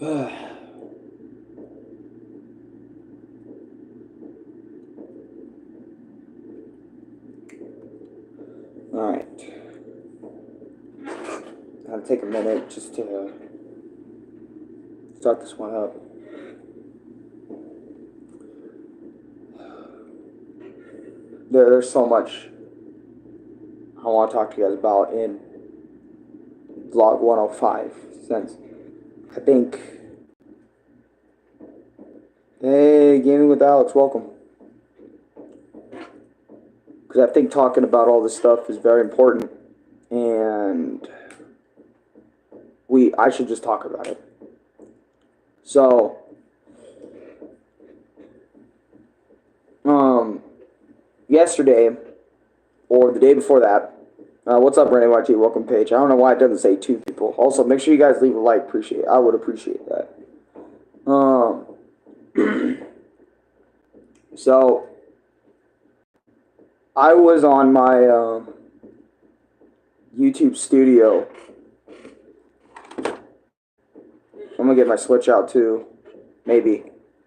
Alright. I'll take a minute just to start this one up. There's so much I want to talk to you guys about in vlog 105, since I think... Hey, Gaming with Alex, welcome. Because I think talking about all this stuff is very important, and I should just talk about it. So, yesterday, or the day before that, what's up, Randy YT? Welcome, Paige. I don't know why it doesn't say 2 people. Also, make sure you guys leave a like. I would appreciate that. So, I was on my YouTube studio. I'm gonna get my Switch out too. Maybe.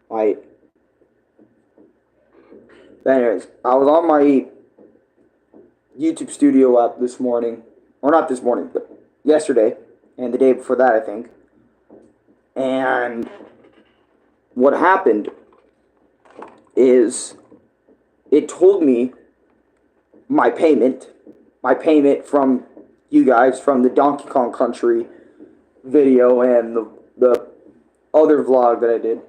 Might. But anyways, I was on my YouTube studio app this morning. Or not this morning, but yesterday. And the day before that, I think. And what happened is it told me my payment from you guys, from the Donkey Kong Country video and the other vlog that I did.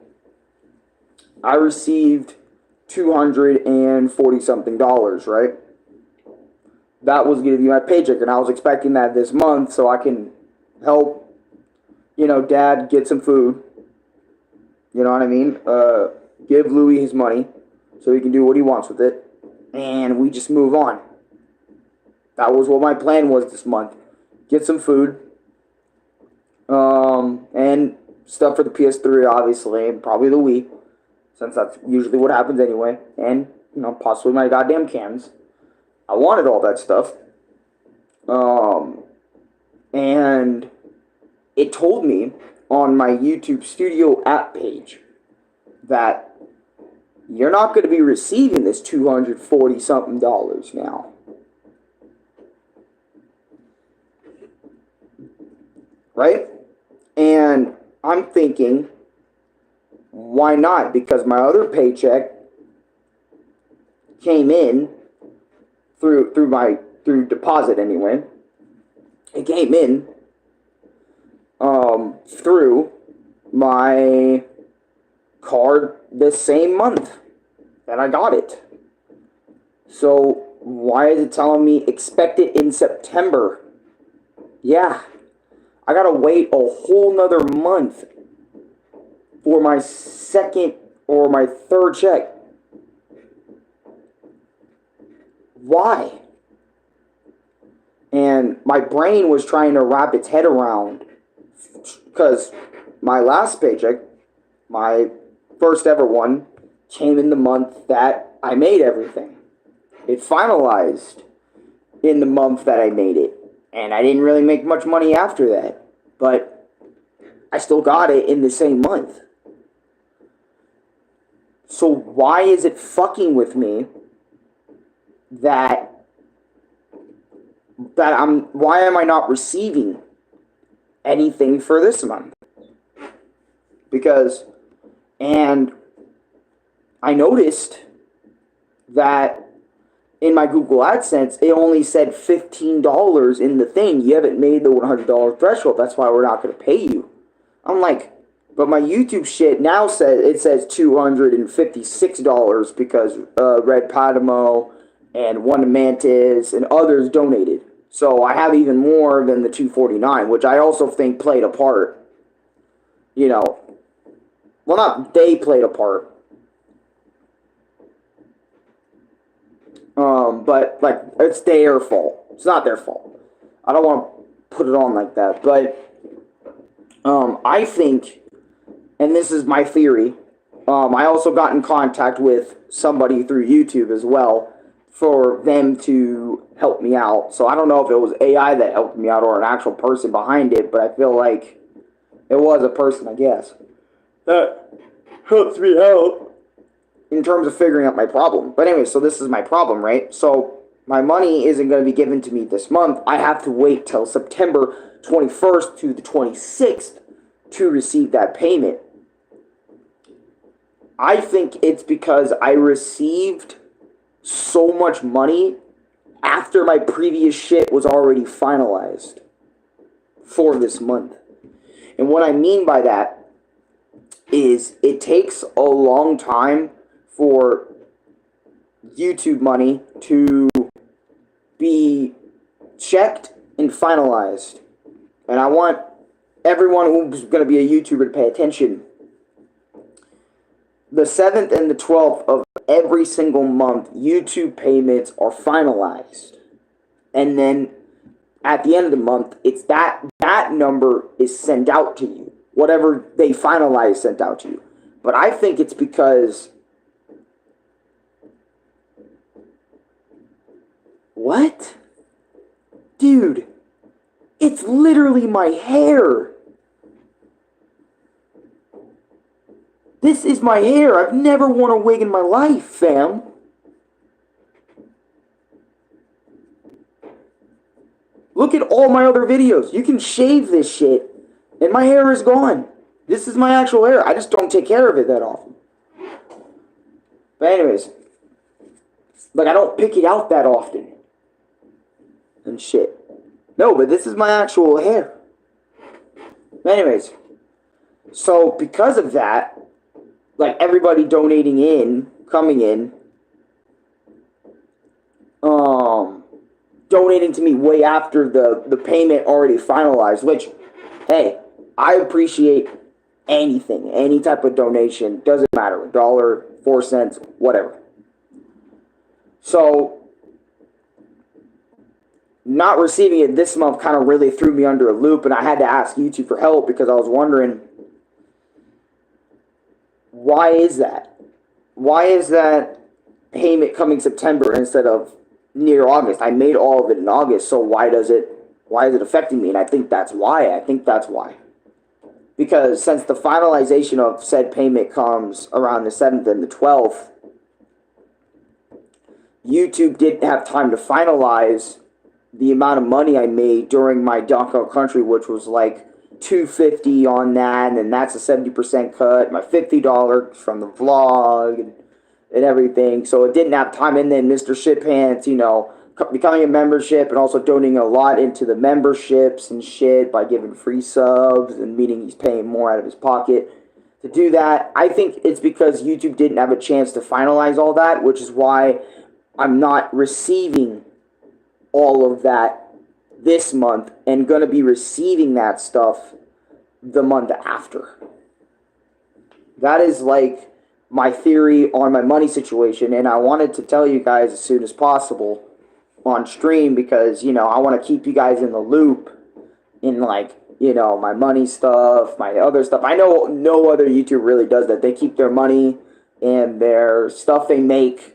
I received $240 something, right? That was going to be my paycheck, and I was expecting that this month so I can help, Dad get some food. You know what I mean? Give Louis his money so he can do what he wants with it, and we just move on. That was what my plan was this month. Get some food, and stuff for the PS3, obviously, and probably the Wii, since that's usually what happens anyway, and, possibly my goddamn cans. I wanted all that stuff, and it told me on my YouTube Studio app page that you're not going to be receiving this $240 something now. Right? And I'm thinking, why not? Because my other paycheck came in through deposit anyway. It came in through my card the same month that I got it. So why is it telling me expect it in September? Yeah, I gotta wait a whole nother month for my second or my third check. Why? And my brain was trying to wrap its head around, because my last paycheck, my first ever one, came in the month that I made everything. It finalized in the month that I made it. And I didn't really make much money after that. But I still got it in the same month. So why is it fucking with me why am I not receiving anything for this month? And I noticed that in my Google AdSense, it only said $15 in the thing. You haven't made the $100 threshold. That's why we're not going to pay you. I'm like, but my YouTube shit now says $256 because Red Padamo and One Mantis and others donated. So I have even more than the $249, which I also think played a part. Well, not they played a part. But, it's their fault. It's not their fault. I don't want to put it on like that. But, I think, and this is my theory, I also got in contact with somebody through YouTube as well for them to help me out. So I don't know if it was AI that helped me out or an actual person behind it, but I feel like It was a person, I guess. That helps me out in terms of figuring out my problem. But anyway, so this is my problem, right? So my money isn't going to be given to me this month. I have to wait till September 21st to the 26th to receive that payment. I think it's because I received so much money after my previous shit was already finalized for this month. And what I mean by that is it takes a long time for YouTube money to be checked and finalized. And I want everyone who's going to be a YouTuber to pay attention. The 7th and the 12th of every single month, YouTube payments are finalized. And then at the end of the month, it's that number is sent out to you. Whatever they finalize sent out to you. But I think it's because... What? Dude, it's literally my hair. This is my hair. I've never worn a wig in my life, fam. Look at all my other videos. You can shave this shit, and my hair is gone. This is my actual hair. I just don't take care of it that often. But anyways, like I don't pick it out that often. And shit. No, but this is my actual hair. Anyways, so because of that, like everybody donating in, coming in, donating to me way after the payment already finalized, which, hey, I appreciate anything, any type of donation, doesn't matter, $1, 4 cents, whatever. So, not receiving it this month kind of really threw me under a loop, and I had to ask YouTube for help because I was wondering, why is that? Why is that payment coming September instead of near August? I made all of it in August, so why is it affecting me? And I think that's why. Because since the finalization of said payment comes around the 7th and the 12th, YouTube didn't have time to finalize the amount of money I made during my Donkey Country, which was like $250 on that, and that's a 70% cut, my $50 from the vlog and everything. So it didn't have time. And then Mr. Shit Pants, you know, becoming a membership and also donating a lot into the memberships and shit by giving free subs, and meaning he's paying more out of his pocket to do that. I think it's because YouTube didn't have a chance to finalize all that, which is why I'm not receiving all of that this month and going to be receiving that stuff the month after. That is like my theory on my money situation, and I wanted to tell you guys as soon as possible on stream because, you know, I want to keep you guys in the loop in, like, you know, my money stuff, my other stuff. I know no other YouTuber really does that. They keep their money and their stuff they make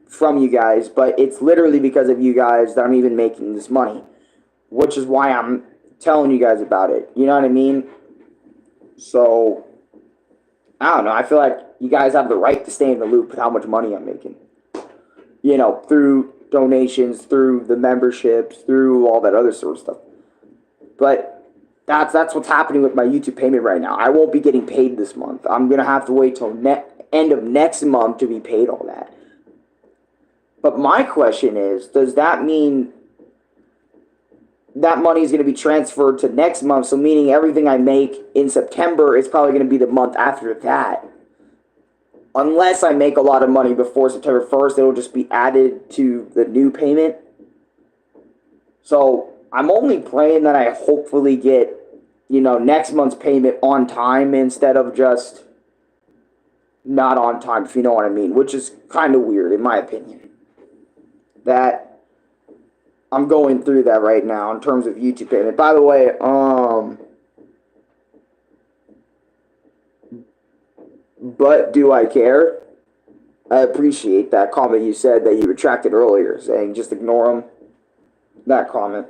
from you guys, but it's literally because of you guys that I'm even making this money, which is why I'm telling you guys about it. You know what I mean? So, I don't know. I feel like you guys have the right to stay in the loop with how much money I'm making. You know, through donations, through the memberships, through all that other sort of stuff. But that's what's happening with my YouTube payment right now. I won't be getting paid this month. I'm going to have to wait till end of next month to be paid all that. But my question is, does that mean that money is going to be transferred to next month? So meaning everything I make in September is probably going to be the month after that. Unless I make a lot of money before September 1st, it'll just be added to the new payment. So I'm only praying that I hopefully get, you know, next month's payment on time instead of just not on time, if you know what I mean. Which is kind of weird, in my opinion. That I'm going through that right now in terms of YouTube payment. By the way, but do I care? I appreciate that comment you said that you retracted earlier, saying just ignore them. That comment.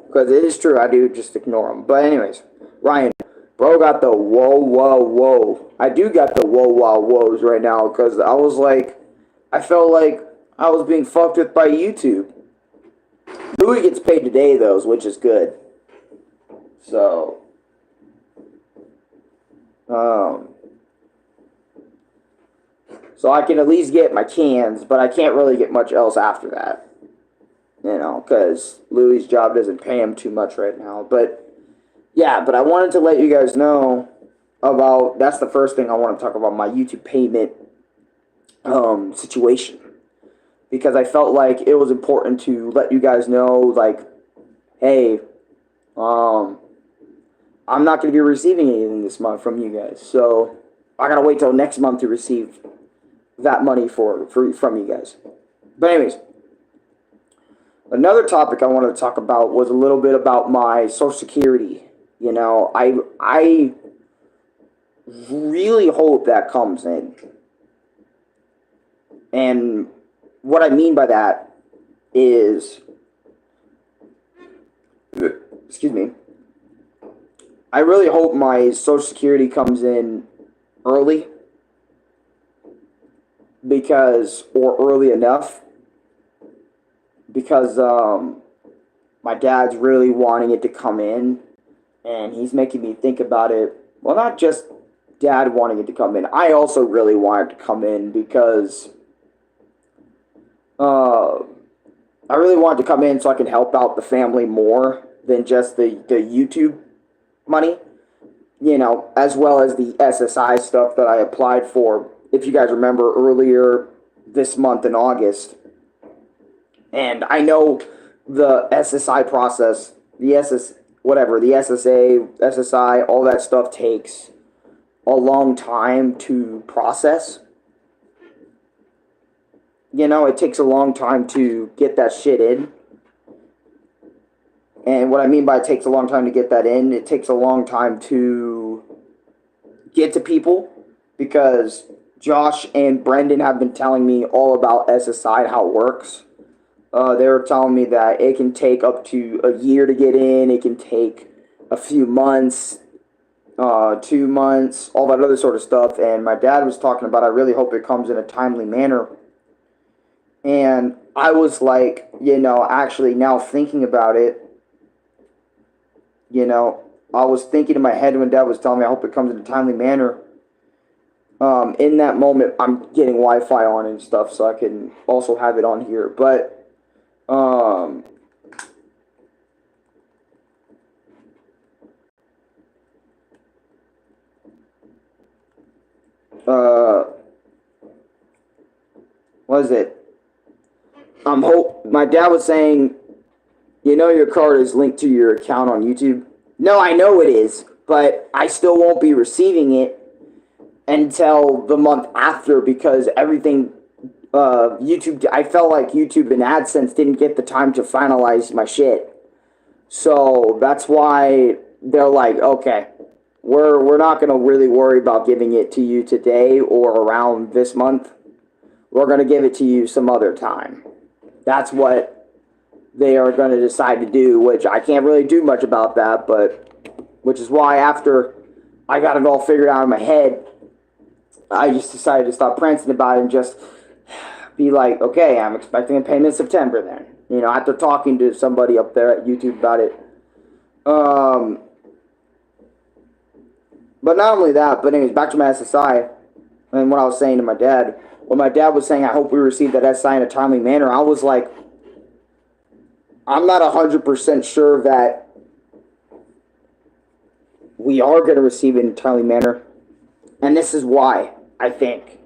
Because it is true, I do just ignore them. But anyways, Ryan, Bro got the whoa, whoa, whoa. I do got the whoa, wow, whoas right now because I was like, I felt like I was being fucked with by YouTube. Louis gets paid today, though, which is good. So, so I can at least get my cans, but I can't really get much else after that. You know, because Louis' job doesn't pay him too much right now. But, yeah, but I wanted to let you guys know about, that's the first thing I want to talk about, my YouTube payment situation. Because I felt like it was important to let you guys know, like, hey, I'm not going to be receiving anything this month from you guys. So I got to wait till next month to receive that money from you guys. But anyways, another topic I wanted to talk about was a little bit about my Social Security. You know, I really hope that comes in. And what I mean by that is, excuse me, I really hope my Social Security comes in early, because, or early enough, because my dad's really wanting it to come in, and he's making me think about it. Well, not just dad wanting it to come in. I also really want it to come in because I really want it to come in so I can help out the family more than just the YouTube money, you know, as well as the SSI stuff that I applied for, if you guys remember, earlier this month in August. And I know the SSI process, the SSA, SSI, all that stuff takes a long time to process. You know, it takes a long time to get that shit in. And what I mean by it takes a long time to get that in, it takes a long time to get to people, because Josh and Brendan have been telling me all about SSI and how it works. They were telling me that it can take up to a year to get in, it can take a few months, 2 months, all that other sort of stuff. And my dad was talking about, I really hope it comes in a timely manner. And I was like, you know, actually now thinking about it, you know, I was thinking in my head when Dad was telling me I hope it comes in a timely manner. In that moment, I'm getting Wi-Fi on and stuff, so I can also have it on here. But, what is it? My dad was saying, you know, your card is linked to your account on YouTube. No, I know it is, but I still won't be receiving it until the month after, because everything, YouTube, I felt like YouTube and AdSense didn't get the time to finalize my shit. So that's why they're like, okay, we're not going to really worry about giving it to you today or around this month. We're going to give it to you some other time. That's what they are going to decide to do, which I can't really do much about that, but which is why after I got it all figured out in my head, I just decided to stop prancing about it and just be like, okay, I'm expecting a payment in September then. You know, after talking to somebody up there at YouTube about it. But not only that, but anyways, back to my SSI and what I was saying to my dad. When my dad was saying, I hope we receive that SSI in a timely manner, I was like, I'm not 100% sure that we are going to receive it in a timely manner. And this is why, I think.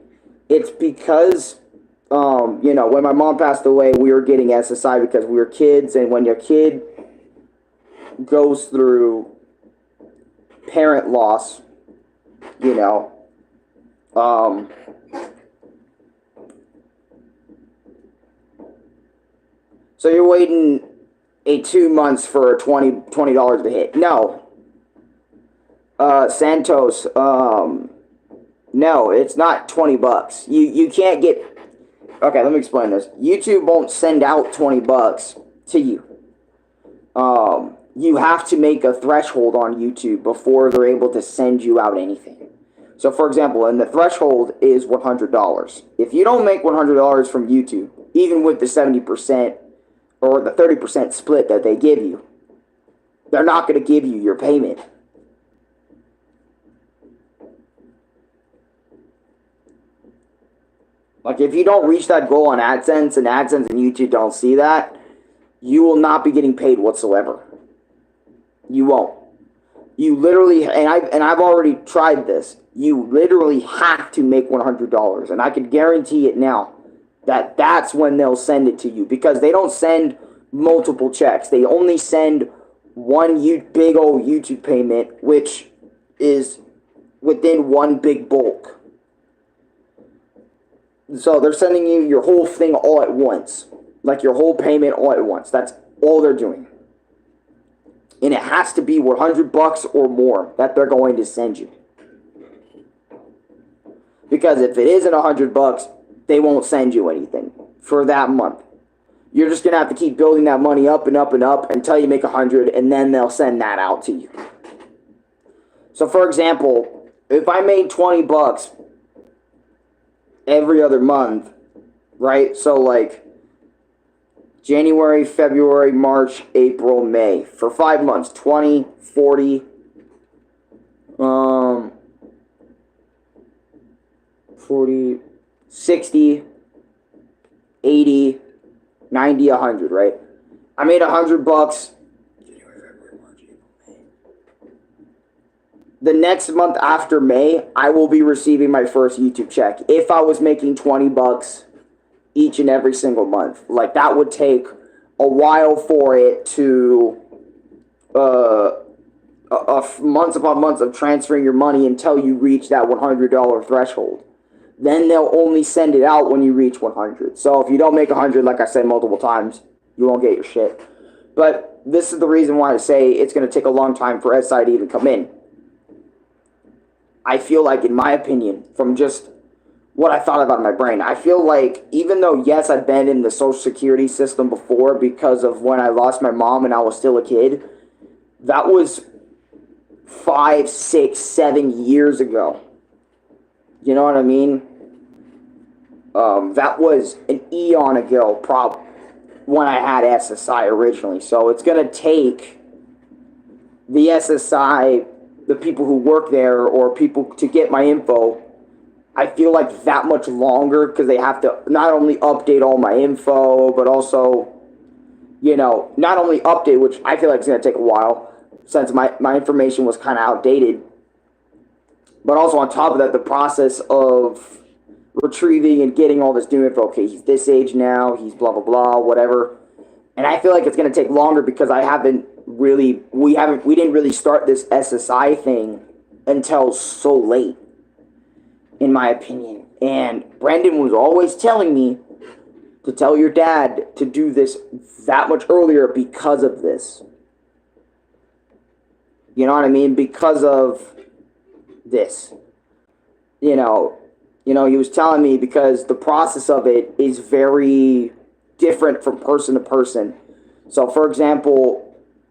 It's because, you know, when my mom passed away, we were getting SSI because we were kids. And when your kid goes through parent loss, you know, so you're waiting 2 months for $20 to hit. No. Santos, no, it's not $20. You can't get, okay, let me explain this. YouTube won't send out $20 to you. you have to make a threshold on YouTube before they're able to send you out anything. So, for example, and the threshold is $100. If you don't make $100 from YouTube, even with the 70% or the 30% split that they give you, they're not going to give you your payment. Like, if you don't reach that goal on AdSense and YouTube don't see that, you will not be getting paid whatsoever. You won't. You literally, and I've already tried this. You literally have to make $100, and I can guarantee it now that that's when they'll send it to you, because they don't send multiple checks. They only send one big old YouTube payment, which is within one big bulk. So they're sending you your whole thing all at once, like your whole payment all at once. That's all they're doing. And it has to be $100 or more that they're going to send you. Because if it isn't $100, they won't send you anything for that month. You're just going to have to keep building that money up and up and up until you make 100, and then they'll send that out to you. So, for example, if I made $20 every other month, right? So, like, January, February, March, April, May. For 5 months, 20, 40, 40, 60, 80, 90, 100, right? I made $100. January, February, March, April, May. The next month after May, I will be receiving my first YouTube check. If I was making $20 each and every single month. Like, that would take a while for it to months upon months of transferring your money until you reach that $100 threshold. Then they'll only send it out when you reach 100. So if you don't make 100, like I said multiple times, you won't get your shit. But this is the reason why I say it's going to take a long time for SSI to even come in. I feel like, in my opinion, from just what I thought about in my brain, I feel like, even though, yes, I've been in the Social Security system before because of when I lost my mom and I was still a kid, that was 5, 6, 7 years ago. You know what I mean? That was an eon ago, probably, when I had SSI originally. So it's going to take the SSI, the people who work there, or people to get my info, I feel like that much longer, because they have to not only update all my info, but also, you know, not only update, which I feel like it's going to take a while, since my information was kind of outdated, but also on top of that, the process of retrieving and getting all this new info. Okay, he's this age now, he's blah, blah, blah, whatever. And I feel like it's going to take longer because we didn't really start this SSI thing until so late, in my opinion. And Brendan was always telling me to tell your dad to do this that much earlier because of this. You know what I mean? Because of this. You know, he was telling me, because the process of it is very different from person to person. So, for example,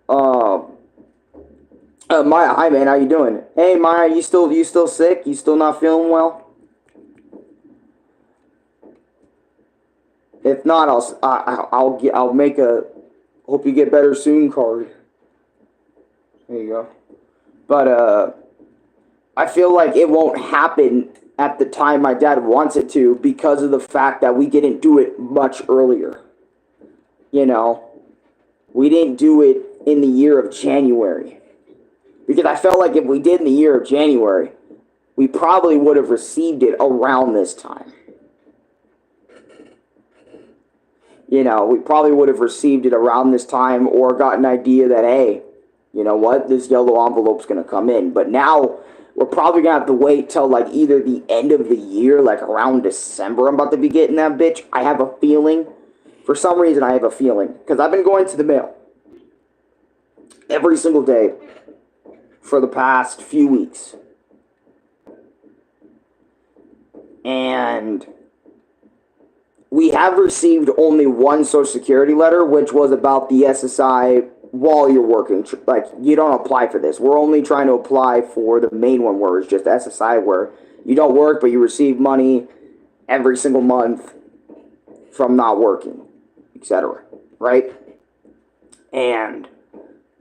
Maya, hi man, how you doing? Hey Maya, you still sick? You still not feeling well? If not, I'll make a hope you get better soon card. There you go. But I feel like it won't happen at the time my dad wants it to, because of the fact that we didn't do it much earlier. You know, we didn't do it in the year of January. Because I felt like if we did in the year of January, we probably would have received it around this time. You know, we probably would have received it around this time, or got an idea that, hey, you know what, this yellow envelope's going to come in. But now we're probably going to have to wait till like either the end of the year, like around December. I'm about to be getting that bitch. I have a feeling. For some reason, I have a feeling. Because I've been going to the mail every single day for the past few weeks. And we have received only one Social Security letter, which was about the SSI while you're working. Like, you don't apply for this. We're only trying to apply for the main one, where it's just SSI, where you don't work, but you receive money every single month from not working, etc. Right? And,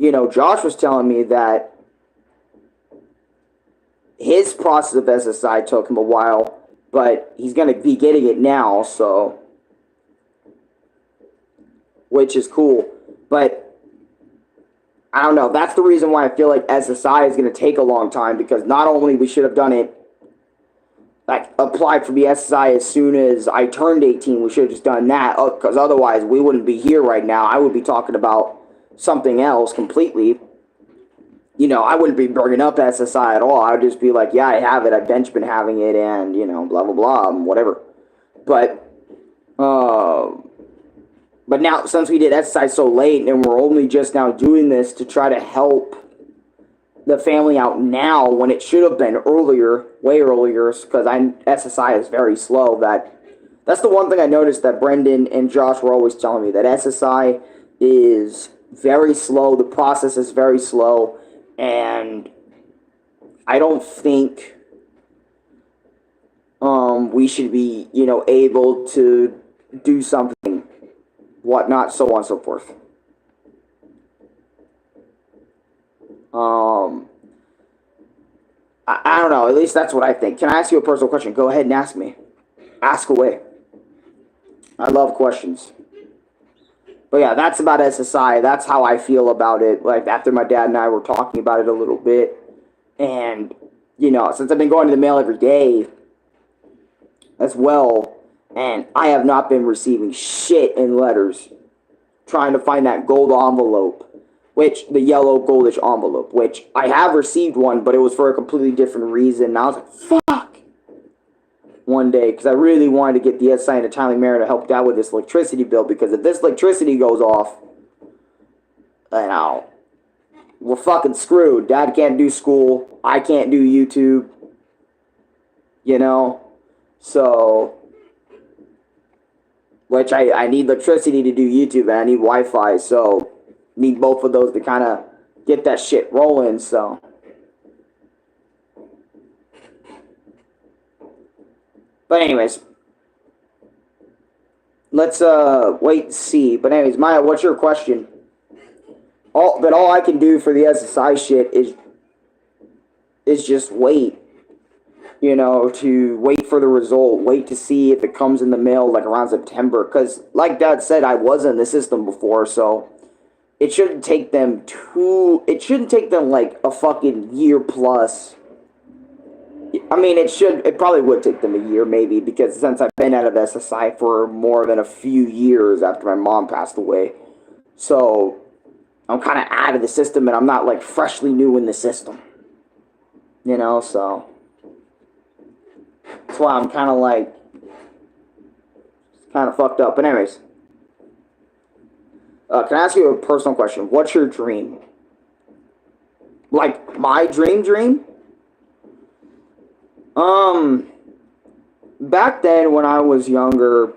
Josh was telling me that his process of SSI took him a while, but he's going to be getting it now, so, which is cool. But I don't know. That's the reason why I feel like SSI is going to take a long time, because not only we should have done it, like, applied for the SSI as soon as I turned 18, we should have just done that, because otherwise we wouldn't be here right now. I would be talking about something else completely. I wouldn't be bringing up SSI at all. I would just be like, yeah, I have it. I've been having it, and, blah, blah, blah, whatever. But now, since we did SSI so late, and we're only just now doing this to try to help the family out now, when it should have been earlier, way earlier, because SSI is very slow. That's the one thing I noticed that Brendan and Josh were always telling me, that SSI is very slow. The process is very slow. And I don't think we should be, able to do something, whatnot, so on and so forth. I don't know. At least that's what I think. Can I ask you a personal question? Go ahead and ask me. Ask away. I love questions. But yeah, that's about SSI. That's how I feel about it. Like, after my dad and I were talking about it a little bit. And, since I've been going to the mail every day as well, and I have not been receiving shit in letters, trying to find that gold envelope, the yellow goldish envelope, which I have received one, but it was for a completely different reason. And I was like, fuck! One day, because I really wanted to get the SSI in a timely manner to help Dad with this electricity bill, because if this electricity goes off, we're fucking screwed. Dad can't do school, I can't do YouTube, so, which I need electricity to do YouTube, and I need Wi-Fi, so need both of those to kind of get that shit rolling, so. But anyways, let's wait and see. But anyways, Maya, what's your question? All I can do for the SSI shit is just wait. To wait for the result, wait to see if it comes in the mail like around September. Because like Dad said, I was in the system before, so it shouldn't take them like a fucking year plus. I mean, it probably would take them a year, maybe, because since I've been out of SSI for more than a few years after my mom passed away. So, I'm kind of out of the system, and I'm not, like, freshly new in the system. So. That's why I'm kind of, like, kind of fucked up. But anyways. Can I ask you a personal question? What's your dream? Like, my dream? Back then when I was younger,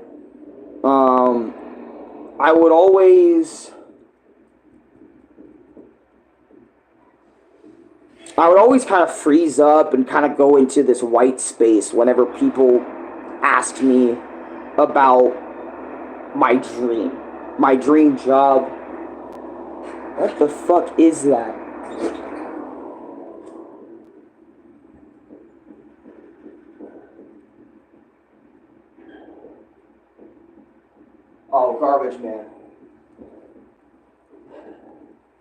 I would always kind of freeze up and kind of go into this white space whenever people asked me about my dream job. What the fuck is that? Oh, garbage man.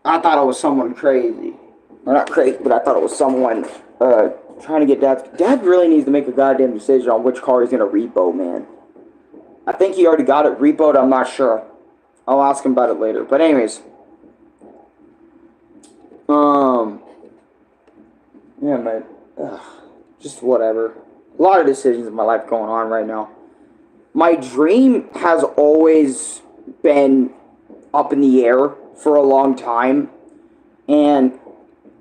I thought it was someone crazy. Or not crazy, but I thought it was someone trying to get Dad. Dad really needs to make a goddamn decision on which car he's going to repo, man. I think he already got it repoed. I'm not sure. I'll ask him about it later. But anyways. Yeah, man. Just whatever. A lot of decisions in my life going on right now. My dream has always been up in the air for a long time. And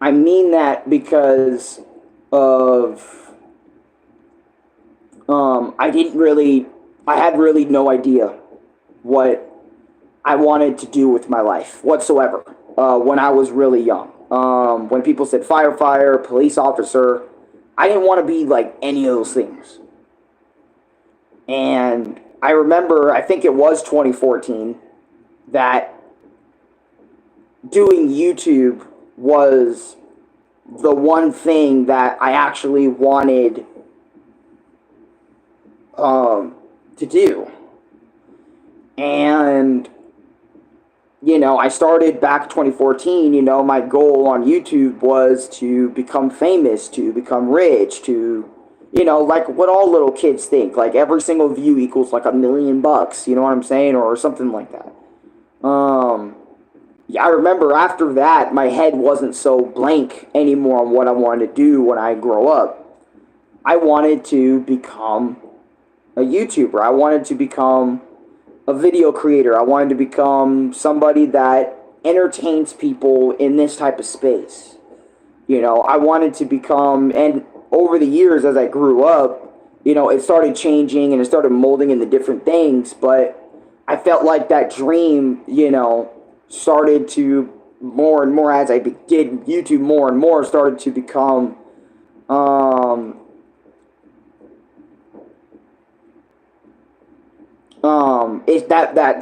I mean that because of, I had really no idea what I wanted to do with my life whatsoever. when I was really young. When people said firefighter, police officer, I didn't want to be like any of those things. And I remember, I think it was 2014, that doing YouTube was the one thing that I actually wanted to do. And, you know, I started back 2014, you know, my goal on YouTube was to become famous, to become rich, to, you know, like what all little kids think, like every single view equals like $1 million, you know what I'm saying, or something like that. Yeah, I remember after that, my head wasn't so blank anymore on what I wanted to do when I grow up. I wanted to become a YouTuber. I wanted to become a video creator. I wanted to become somebody that entertains people in this type of space. You know, I wanted to become, and over the years as I grew up, you know, it started changing and it started molding into different things, but I felt like that dream, you know, started to more and more as I did YouTube more and more, started to become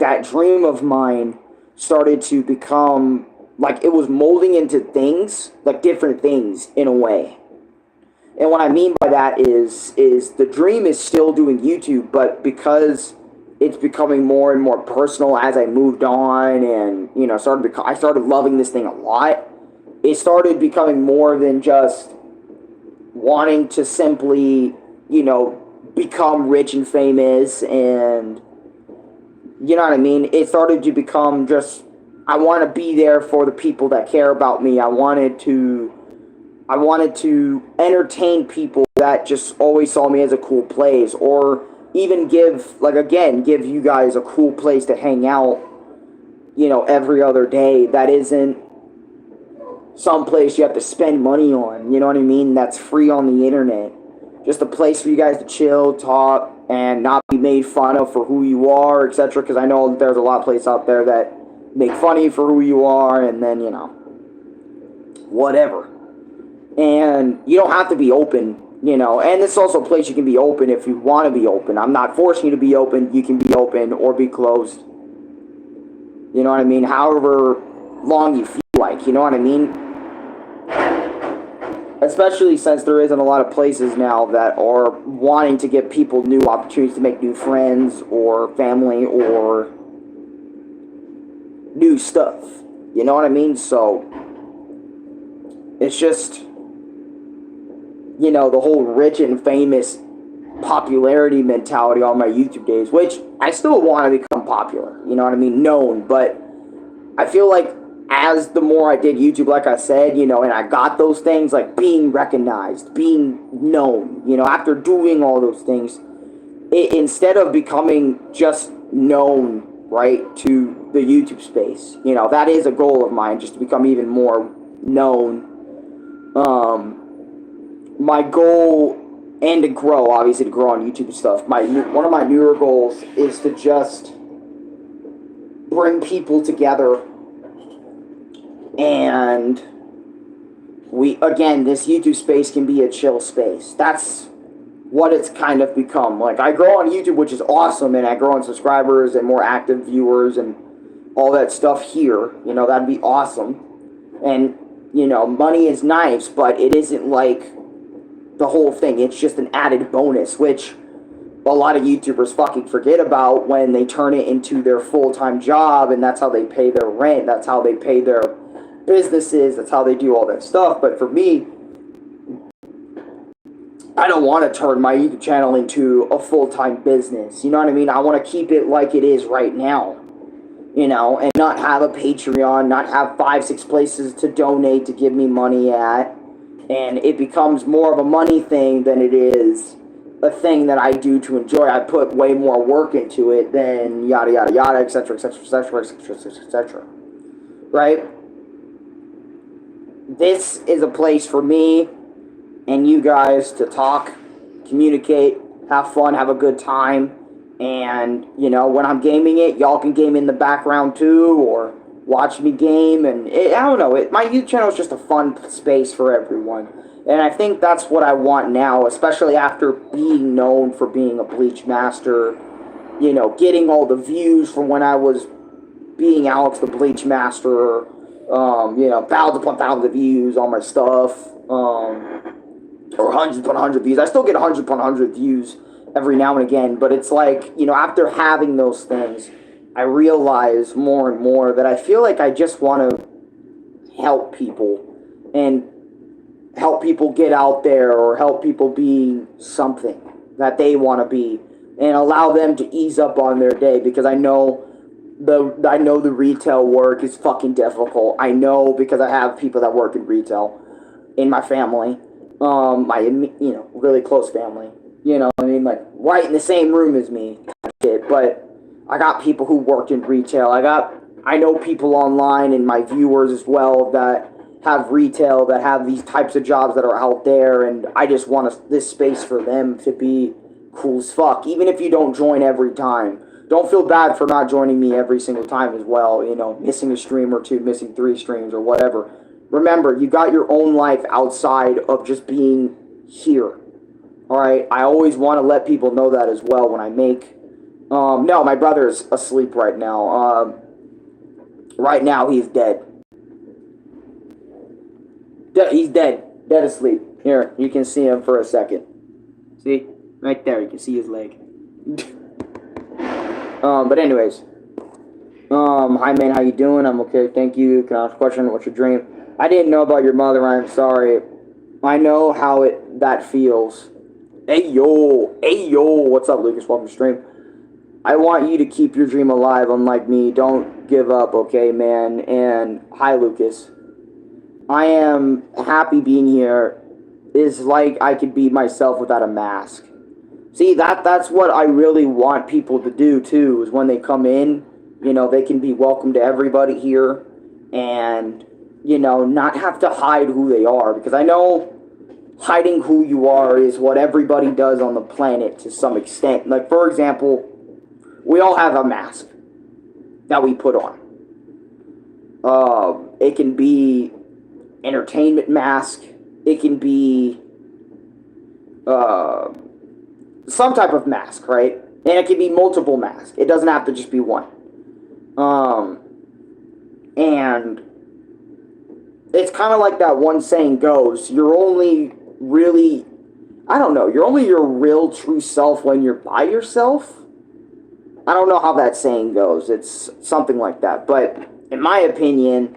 that dream of mine started to become like it was molding into things, like different things in a way. And what I mean by that is the dream is still doing YouTube, but because it's becoming more and more personal as I moved on, and you know, I started loving this thing a lot. It started becoming more than just wanting to simply, you know, become rich and famous, and you know what I mean. It started to become just I want to be there for the people that care about me. I wanted to entertain people that just always saw me as a cool place, or even give you guys a cool place to hang out, you know, every other day that isn't some place you have to spend money on, you know what I mean, that's free on the internet. Just a place for you guys to chill, talk, and not be made fun of for who you are, etc. Because I know there's a lot of places out there that make fun of you for who you are, and then, you know, whatever. And you don't have to be open, you know, and it's also a place you can be open if you want to be open. I'm not forcing you to be open. You can be open or be closed. You know what I mean? However long you feel like, you know what I mean? Especially since there isn't a lot of places now that are wanting to give people new opportunities to make new friends or family or new stuff. You know what I mean? So it's just, you know, the whole rich and famous popularity mentality on my YouTube days, which I still want to become popular, you know what I mean, known, but I feel like as the more I did YouTube, like I said, you know, and I got those things, like being recognized, being known, you know, after doing all those things, instead of becoming just known, right, to the YouTube space, you know, that is a goal of mine, just to become even more known. My goal, and to grow, obviously to grow on YouTube and stuff, one of my newer goals is to just bring people together, and this YouTube space can be a chill space. That's what it's kind of become. Like, I grow on YouTube, which is awesome, and I grow on subscribers and more active viewers and all that stuff here, you know, that'd be awesome. And, you know, money is nice, but it isn't like the whole thing. It's just an added bonus, which a lot of YouTubers fucking forget about when they turn it into their full-time job, and that's how they pay their rent, that's how they pay their businesses, that's how they do all that stuff. But for me, I don't want to turn my YouTube channel into a full-time business, you know what I mean? I want to keep it like it is right now, you know, and not have a Patreon, not have 5-6 places to donate to give me money at, and it becomes more of a money thing than it is a thing that I do to enjoy. I put way more work into it than yada yada yada, etc., etc., etc., etc., etc. Right? This is a place for me and you guys to talk, communicate, have fun, have a good time, and, you know, when I'm gaming it, y'all can game in the background too, or watch me game, and I don't know. My YouTube channel is just a fun space for everyone, and I think that's what I want now, especially after being known for being a Bleach master. You know, getting all the views from when I was being Alex the Bleach master. You know, thousands upon thousands of views on my stuff, or hundreds upon hundred views. I still get hundreds upon hundred views every now and again, but it's like, you know, after having those things, I realize more and more that I feel like I just want to help people and help people get out there, or help people be something that they want to be, and allow them to ease up on their day, because I know the retail work is fucking difficult. I know, because I have people that work in retail in my family, my, you know, really close family. You know, I mean, like, right in the same room as me, but I got people who worked in retail. I know people online and my viewers as well that have retail, that have these types of jobs that are out there, and I just want this space for them to be cool as fuck, even if you don't join every time. Don't feel bad for not joining me every single time as well, you know, missing a stream or two, missing 3 streams or whatever. Remember, you got your own life outside of just being here. Alright, I always want to let people know that as well when I make... no, my brother's asleep right now. Right now, he's dead. He's dead. Dead asleep. Here, you can see him for a second. See? Right there, you can see his leg. But anyways. Hi man, how you doing? I'm okay, thank you. Can I ask a question? What's your dream? I didn't know about your mother, I'm sorry. I know how that feels. Hey yo, what's up, Lucas? Welcome to stream. I want you to keep your dream alive, unlike me. Don't give up, okay, man? And hi, Lucas. I am happy being here. It's like I could be myself without a mask. See, that's what I really want people to do, too, is when they come in, you know, they can be welcome to everybody here and, you know, not have to hide who they are, because I know hiding who you are is what everybody does on the planet to some extent. Like, for example, we all have a mask that we put on. It can be entertainment mask. It can be some type of mask, right? And it can be multiple masks. It doesn't have to just be one. And it's kind of like that one saying goes, you're only really, I don't know, you're only your real true self when you're by yourself. I don't know how that saying goes. It's something like that. But in my opinion,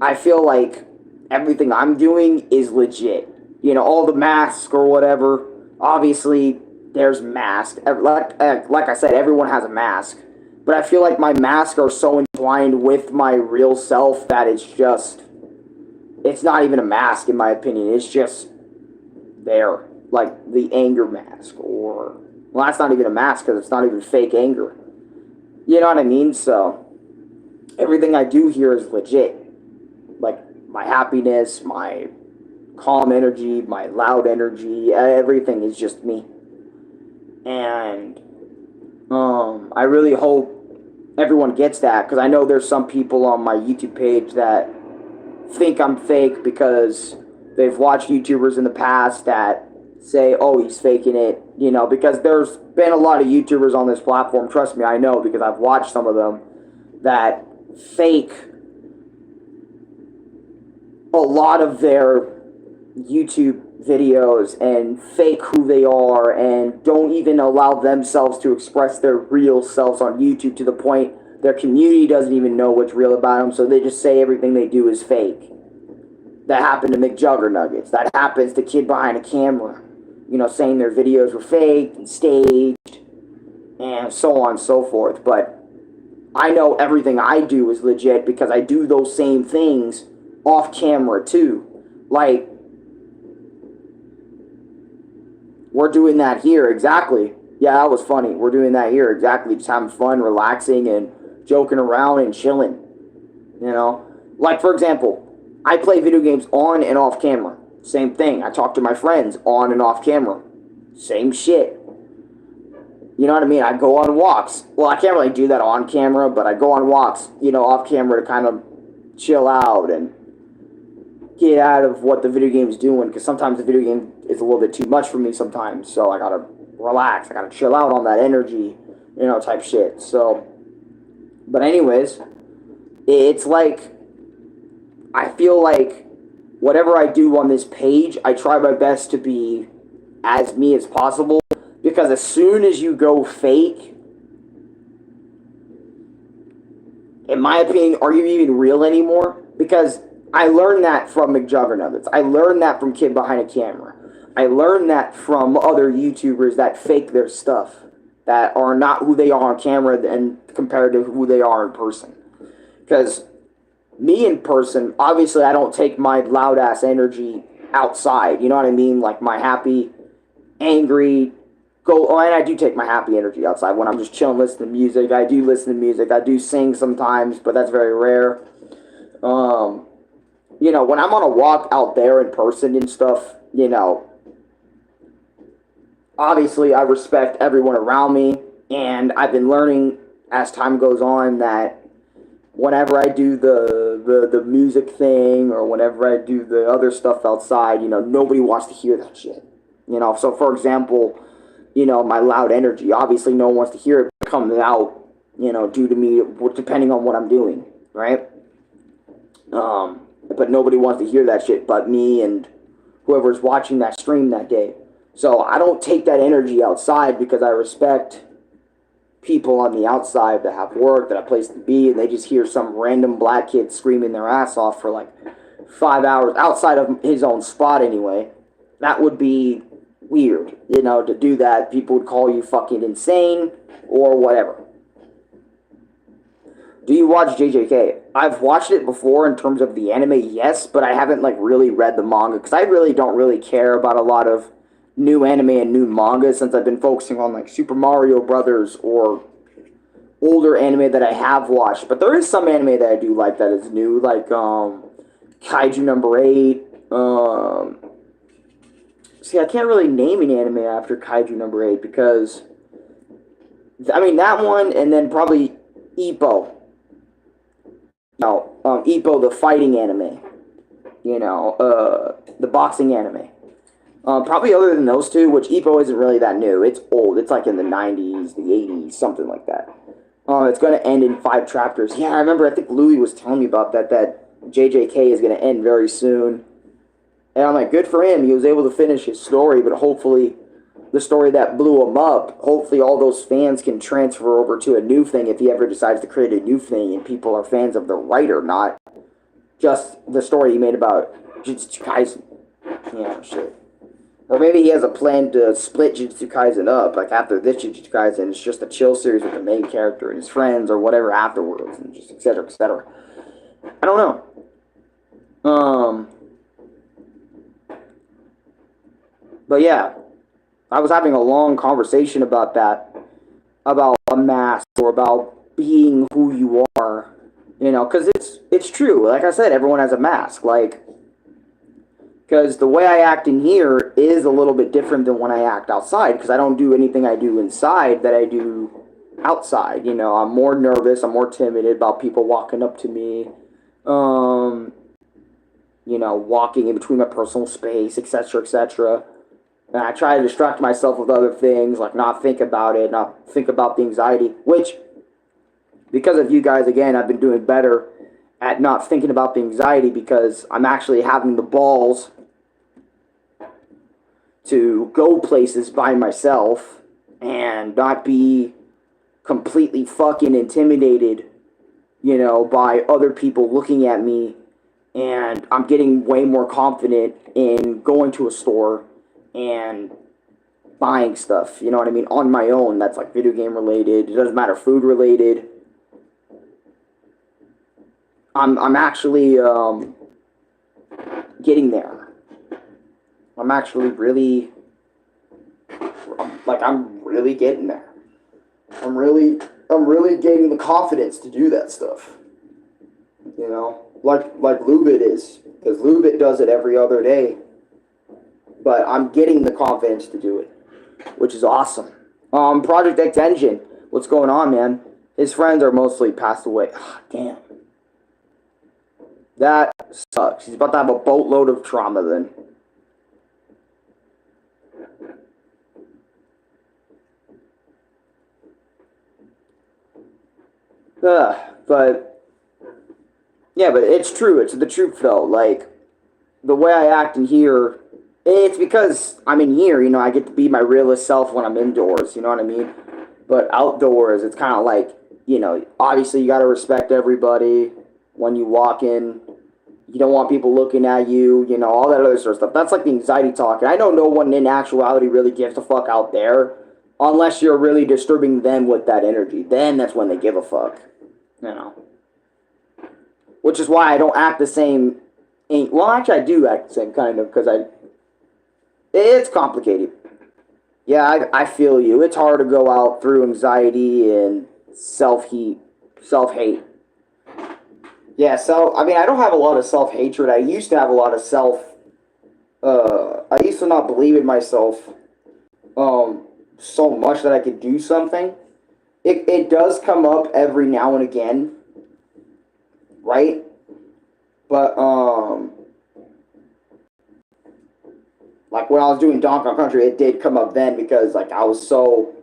I feel like everything I'm doing is legit. You know, all the masks or whatever, obviously there's masks. Like I said, everyone has a mask. But I feel like my masks are so entwined with my real self that it's not even a mask in my opinion. It's just there. Like the anger mask, or, well, that's not even a mask because it's not even fake anger. You know what I mean? So everything I do here is legit. Like my happiness, my calm energy, my loud energy, everything is just me. And I really hope everyone gets that, because I know there's some people on my YouTube page that think I'm fake because they've watched YouTubers in the past that say, oh, he's faking it, you know, because there's been a lot of YouTubers on this platform, trust me, I know, because I've watched some of them, that fake a lot of their YouTube videos and fake who they are and don't even allow themselves to express their real selves on YouTube, to the point their community doesn't even know what's real about them, so they just say everything they do is fake. That happened to McJuggernuggets. That happens to Kid Behind a Camera, you know, saying their videos were fake and staged and so on and so forth. But I know everything I do is legit because I do those same things off camera too. Like, we're doing that here, exactly. Yeah, that was funny. We're doing that here, exactly. Just having fun, relaxing, and joking around and chilling. You know? Like, for example, I play video games on and off camera. Same thing. I talk to my friends on and off camera. Same shit. You know what I mean? I go on walks. Well, I can't really do that on camera, but I go on walks, off camera to kind of chill out and get out of what the video game's doing, because sometimes the video game is a little bit too much for me sometimes, so I gotta relax, I gotta chill out on that energy, type shit. So, but anyways, it's like, I feel like whatever I do on this page, I try my best to be as me as possible, because as soon as you go fake, in my opinion, are you even real anymore? Because I learned that from McJuggernauts. I learned that from Kid Behind a Camera. I learned that from other YouTubers that fake their stuff, that are not who they are on camera and compared to who they are in person. Because me in person, obviously I don't take my loud-ass energy outside. You know what I mean? Like my happy, angry, and I do take my happy energy outside when I'm just chilling, listening to music. I do listen to music. I do sing sometimes, but that's very rare. When I'm on a walk out there in person and stuff, obviously I respect everyone around me, and I've been learning as time goes on that whenever I do the music thing, or whenever I do the other stuff outside, nobody wants to hear that shit. So for example, my loud energy, obviously no one wants to hear it coming out, due to me, depending on what I'm doing, right? But nobody wants to hear that shit but me and whoever's watching that stream that day. So I don't take that energy outside, because I respect people on the outside that have work, that have a place to be, and they just hear some random black kid screaming their ass off for like 5 hours outside of his own spot anyway. That would be weird, to do that. People would call you fucking insane or whatever. Do you watch JJK? I've watched it before in terms of the anime, yes, but I haven't really read the manga, because I really don't really care about a lot of new anime and new manga, since I've been focusing on Super Mario Brothers or older anime that I have watched. But there is some anime that I do like that is new, like Kaiju number 8. See, I can't really name an anime after Kaiju number 8, because that one, and then probably Ippo. Ippo, the fighting anime. The boxing anime. Probably other than those two, which Ippo isn't really that new. It's old. It's like in the 90s, the 80s, something like that. It's going to end in 5 chapters. Yeah, I remember, I think Louis was telling me about that JJK is going to end very soon. And I'm like, good for him. He was able to finish his story, but hopefully the story that blew him up, hopefully all those fans can transfer over to a new thing if he ever decides to create a new thing and people are fans of the writer, not just the story he made about Jujutsu Kaisen. Shit. Or maybe he has a plan to split Jujutsu Kaisen up, like after this Jujutsu Kaisen, it's just a chill series with the main character and his friends or whatever afterwards, and just etc. etc. I don't know. But yeah, I was having a long conversation about that, about a mask, or about being who you are, because it's true. Like I said, everyone has a mask, because the way I act in here is a little bit different than when I act outside, because I don't do anything I do inside that I do outside. I'm more nervous, I'm more timid about people walking up to me, walking in between my personal space, etc., etc. And I try to distract myself with other things, like not think about it, not think about the anxiety, which, because of you guys, again, I've been doing better at not thinking about the anxiety, because I'm actually having the balls to go places by myself and not be completely fucking intimidated, by other people looking at me. And I'm getting way more confident in going to a store and buying stuff, on my own. That's video game related. It doesn't matter, food related. I'm actually getting there. I'm actually really, I'm really getting there. I'm really gaining the confidence to do that stuff. Like Lubit is, because Lubit does it every other day. But I'm getting the confidence to do it, which is awesome. Project X Engine. What's going on, man? His friends are mostly passed away. Damn. That sucks. He's about to have a boatload of trauma then. But yeah, but it's true. It's the truth though. Like the way I act in here, it's because I'm in here. You know, I get to be my realest self when I'm indoors. You know what I mean? But outdoors, it's kind of like, you know, obviously you got to respect everybody when you walk in. You don't want people looking at you, you know, all that other sort of stuff. That's like the anxiety talk. And I know no one in actuality really gives a fuck out there unless you're really disturbing them with that energy. Then that's when they give a fuck, you know. Which is why I don't act the same. Well, actually, I do act the same kind of because it's complicated. Yeah, I feel you. It's hard to go out through anxiety and self-hate. Yeah, so, I mean, I don't have a lot of self-hatred. I used to have a lot of I used to not believe in myself, so much that I could do something. It does come up every now and again, right? But, like, when I was doing Donkey Kong Country, it did come up then because, like, I was so...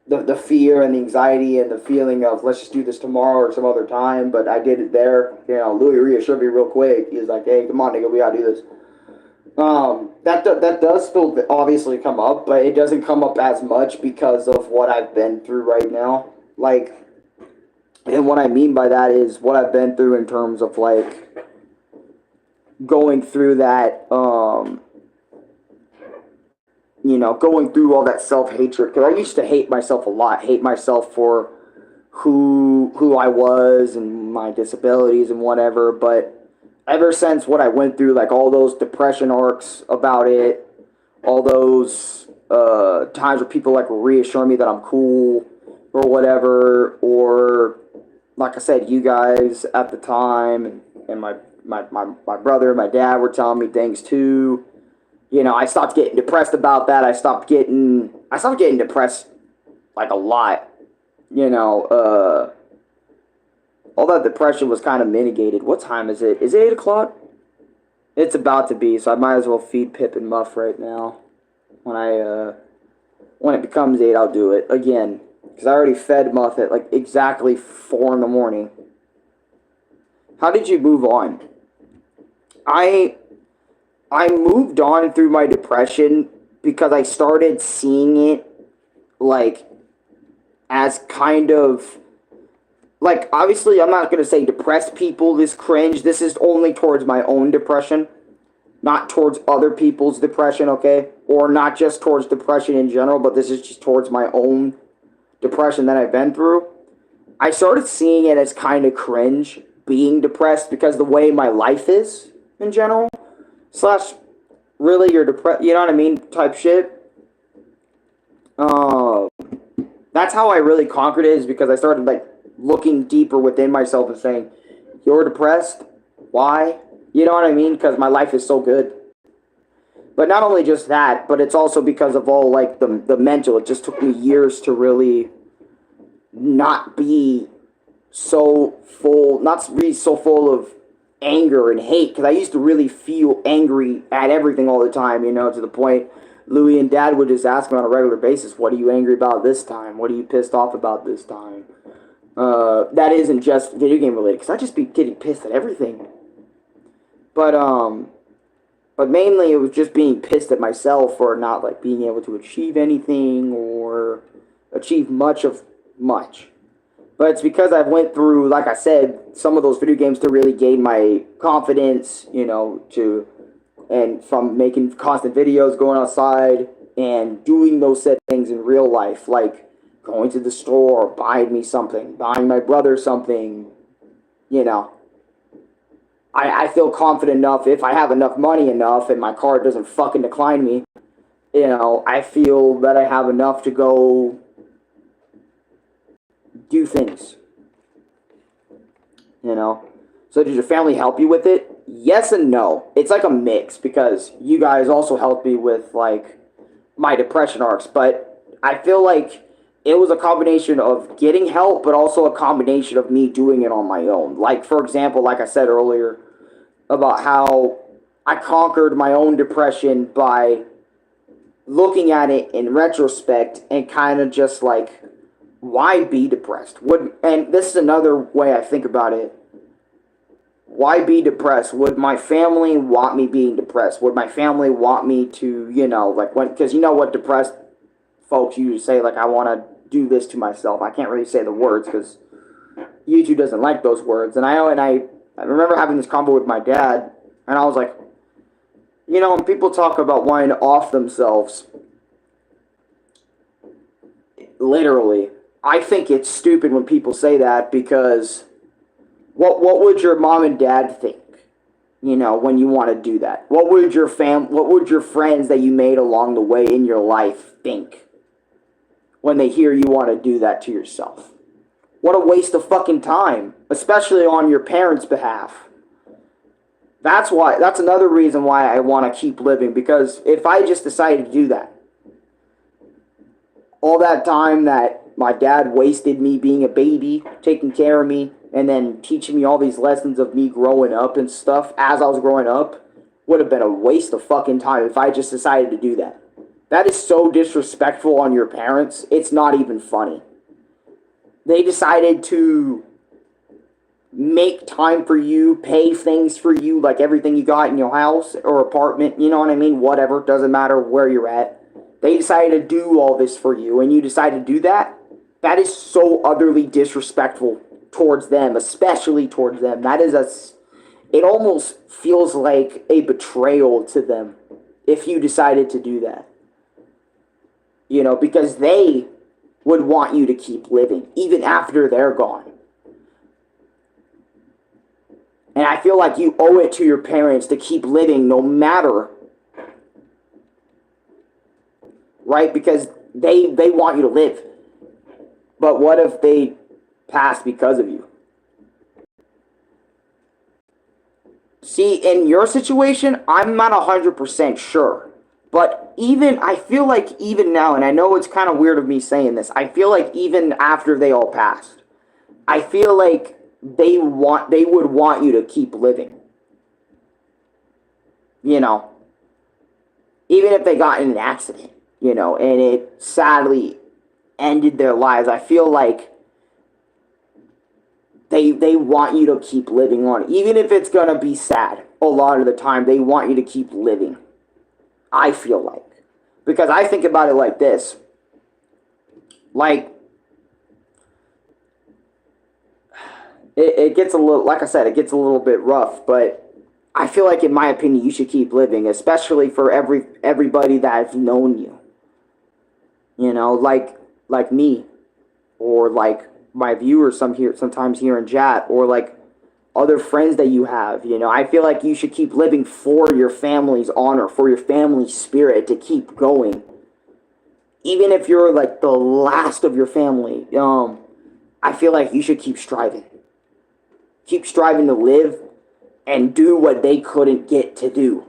The fear and the anxiety and the feeling of let's just do this tomorrow or some other time, but I did it there. You know, Louis reassured me real quick. He was like, "Hey, come on, nigga, we gotta do this." That does still obviously come up, but it doesn't come up as much because of what I've been through right now. Like, and what I mean by that is what I've been through in terms of like going through that. You know, going through all that self-hatred, because I used to hate myself a lot, hate myself for who I was and my disabilities and whatever, but ever since what I went through, like all those depression arcs about it, all those times where people like reassure me that I'm cool or whatever, or like I said, you guys at the time and my brother, my dad were telling me things too. You know, I stopped getting depressed about that. I stopped getting depressed like a lot. You know, all that depression was kind of mitigated. What time is it? Is it 8 o'clock? It's about to be, so I might as well feed Pip and Muff right now. When it becomes 8, I'll do it again. Because I already fed Muff at like exactly 4 in the morning. How did you move on? I moved on through my depression because I started seeing it, like, as kind of, like, obviously I'm not going to say depressed people is cringe. This is only towards my own depression, not towards other people's depression, okay? Or not just towards depression in general, but this is just towards my own depression that I've been through. I started seeing it as kind of cringe, being depressed, because the way my life is in general. Slash, really, you're depressed, you know what I mean, type shit. That's how I really conquered it, is because I started, like, looking deeper within myself and saying, you're depressed? Why? You know what I mean? Because my life is so good. But not only just that, but it's also because of all, like, the mental. It just took me years to really not be so full, not be so full of anger and hate, because I used to really feel angry at everything all the time, you know, to the point Louis and Dad would just ask me on a regular basis, what are you angry about this time? What are you pissed off about this time? That isn't just video game related, because I just be getting pissed at everything. But mainly it was just being pissed at myself for not, like, being able to achieve anything or achieve much of much. But it's because I went through, like I said, some of those video games to really gain my confidence, you know, and from making constant videos, going outside, and doing those said things in real life, like going to the store, buying me something, buying my brother something, you know. I feel confident enough, if I have enough money enough and my card doesn't fucking decline me, you know, I feel that I have enough to go do things, you know. So did your family help you with it? Yes and no. It's like a mix, because you guys also helped me with, like, my depression arcs, but I feel like it was a combination of getting help, but also a combination of me doing it on my own. Like, for example, like I said earlier, about how I conquered my own depression by looking at it in retrospect and kind of just like, why be depressed? And this is another way I think about it. Why be depressed? Would my family want me being depressed? Would my family want me to, like, when, because you know what depressed folks usually say, like, I want to do this to myself. I can't really say the words because YouTube doesn't like those words. And I remember having this convo with my dad, and I was like, when people talk about wanting to off themselves, literally, I think it's stupid when people say that, because what would your mom and dad think, when you want to do that? What would your friends that you made along the way in your life think when they hear you want to do that to yourself? What a waste of fucking time, especially on your parents' behalf. That's another reason why I want to keep living, because if I just decided to do that, all that time that my dad wasted me being a baby, taking care of me, and then teaching me all these lessons of me growing up and stuff as I was growing up, would have been a waste of fucking time if I just decided to do that. That is so disrespectful on your parents. It's not even funny. They decided to make time for you, pay things for you, like everything you got in your house or apartment, you know what I mean? Whatever, doesn't matter where you're at. They decided to do all this for you, and you decided to do that? That is so utterly disrespectful towards them, especially towards them. It almost feels like a betrayal to them if you decided to do that. Because they would want you to keep living, even after they're gone. And I feel like you owe it to your parents to keep living no matter, right? Because they want you to live. But what if they pass because of you? See, in your situation, I'm not 100% sure. But I feel like even now, and I know it's kind of weird of me saying this, I feel like even after they all passed, I feel like they would want you to keep living. Even if they got in an accident, and it sadly ended their lives, I feel like they want you to keep living on. Even if it's going to be sad, a lot of the time, they want you to keep living. I feel like. Because I think about it like this. Like, it gets a little, like I said, it gets a little bit rough, but I feel like, in my opinion, you should keep living, especially for everybody that has known you. Like me, or like my viewers sometimes here in chat, or like other friends that you have. I feel like you should keep living for your family's honor, for your family's spirit to keep going. Even if you're like the last of your family, I feel like you should keep striving. Keep striving to live and do what they couldn't get to do.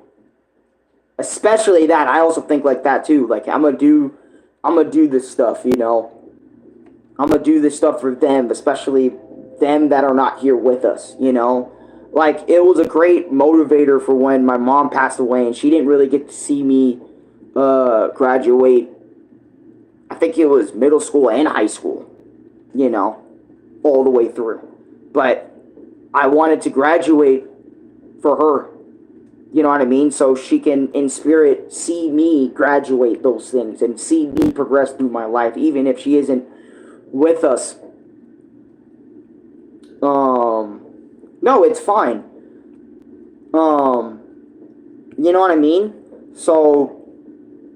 Especially that, I also think like that too. Like, I'm gonna do this stuff, I'm gonna do this stuff for them, especially them that are not here with us, Like, it was a great motivator for when my mom passed away, and she didn't really get to see me graduate. I think it was middle school and high school, all the way through. But I wanted to graduate for her, you know what I mean? So she can, in spirit, see me graduate those things and see me progress through my life, even if she isn't with us. No, it's fine. You know what I mean? So,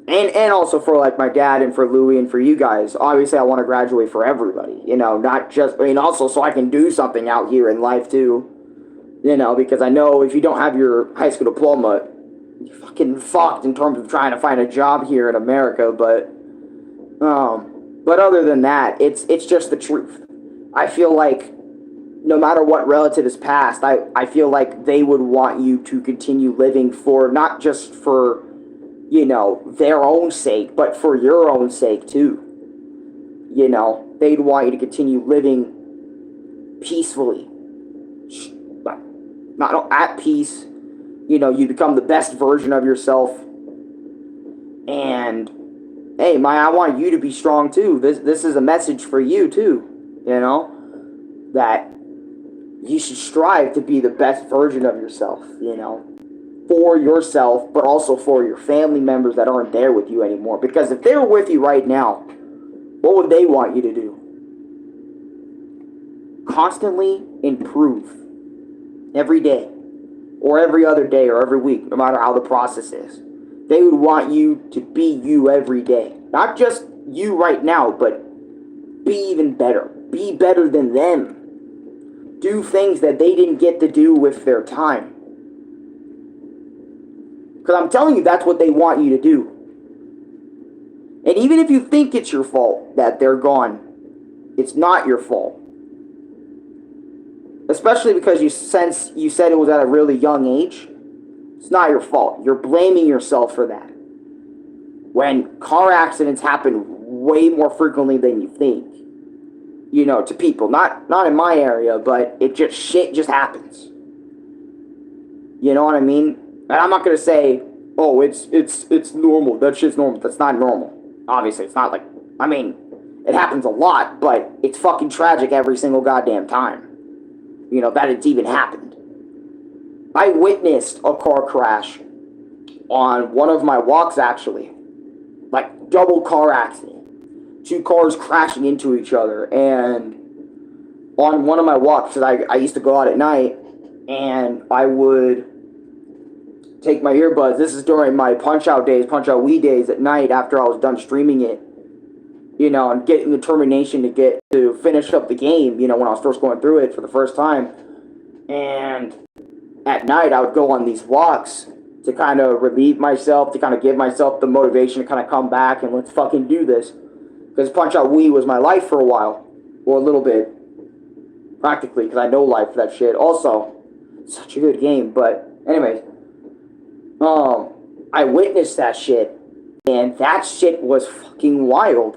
and also for like my dad and for Louie and for you guys, obviously I want to graduate for everybody, not just, also so I can do something out here in life too, because I know if you don't have your high school diploma, you're fucking fucked in terms of trying to find a job here in America, but other than that, it's just the truth. I feel like no matter what relative has passed, I feel like they would want you to continue living for, not just for, their own sake, but for your own sake too. You know, they'd want you to continue living peacefully. Not at peace. You know, you become the best version of yourself. And hey, I want you to be strong too. This is a message for you too. You know, that you should strive to be the best version of yourself. You know, for yourself, but also for your family members that aren't there with you anymore. Because if they were with you right now, what would they want you to do? Constantly improve every day, or every other day, or every week, no matter how the process is. They would want you to be you every day. Not just you right now, but be even better. Be better than them. Do things that they didn't get to do with their time. Because I'm telling you, that's what they want you to do. And even if you think it's your fault that they're gone, it's not your fault. Especially because you said it was at a really young age. It's not your fault. You're blaming yourself for that. When car accidents happen way more frequently than you think. You know, to people. Not in my area, but shit just happens. You know what I mean? And I'm not gonna say, oh, it's normal. That shit's normal. That's not normal. Obviously, it's not like, I mean, it happens a lot, but it's fucking tragic every single goddamn time. You know, that it's even happened. I witnessed a car crash on one of my walks, actually. Like, double car accident. 2 cars crashing into each other. And on one of my walks, because I used to go out at night, and I would take my earbuds. This is during my Punch-Out Wii days at night after I was done streaming it. You know, and getting the determination to finish up the game, you know, when I was first going through it for the first time. And at night, I would go on these walks to kind of relieve myself, to kind of give myself the motivation to kind of come back and let's fucking do this. Because Punch-Out Wii was my life for a while. Or a little bit. Practically, because I know life for that shit. Also, such a good game. But, anyways. I witnessed that shit. And that shit was fucking wild.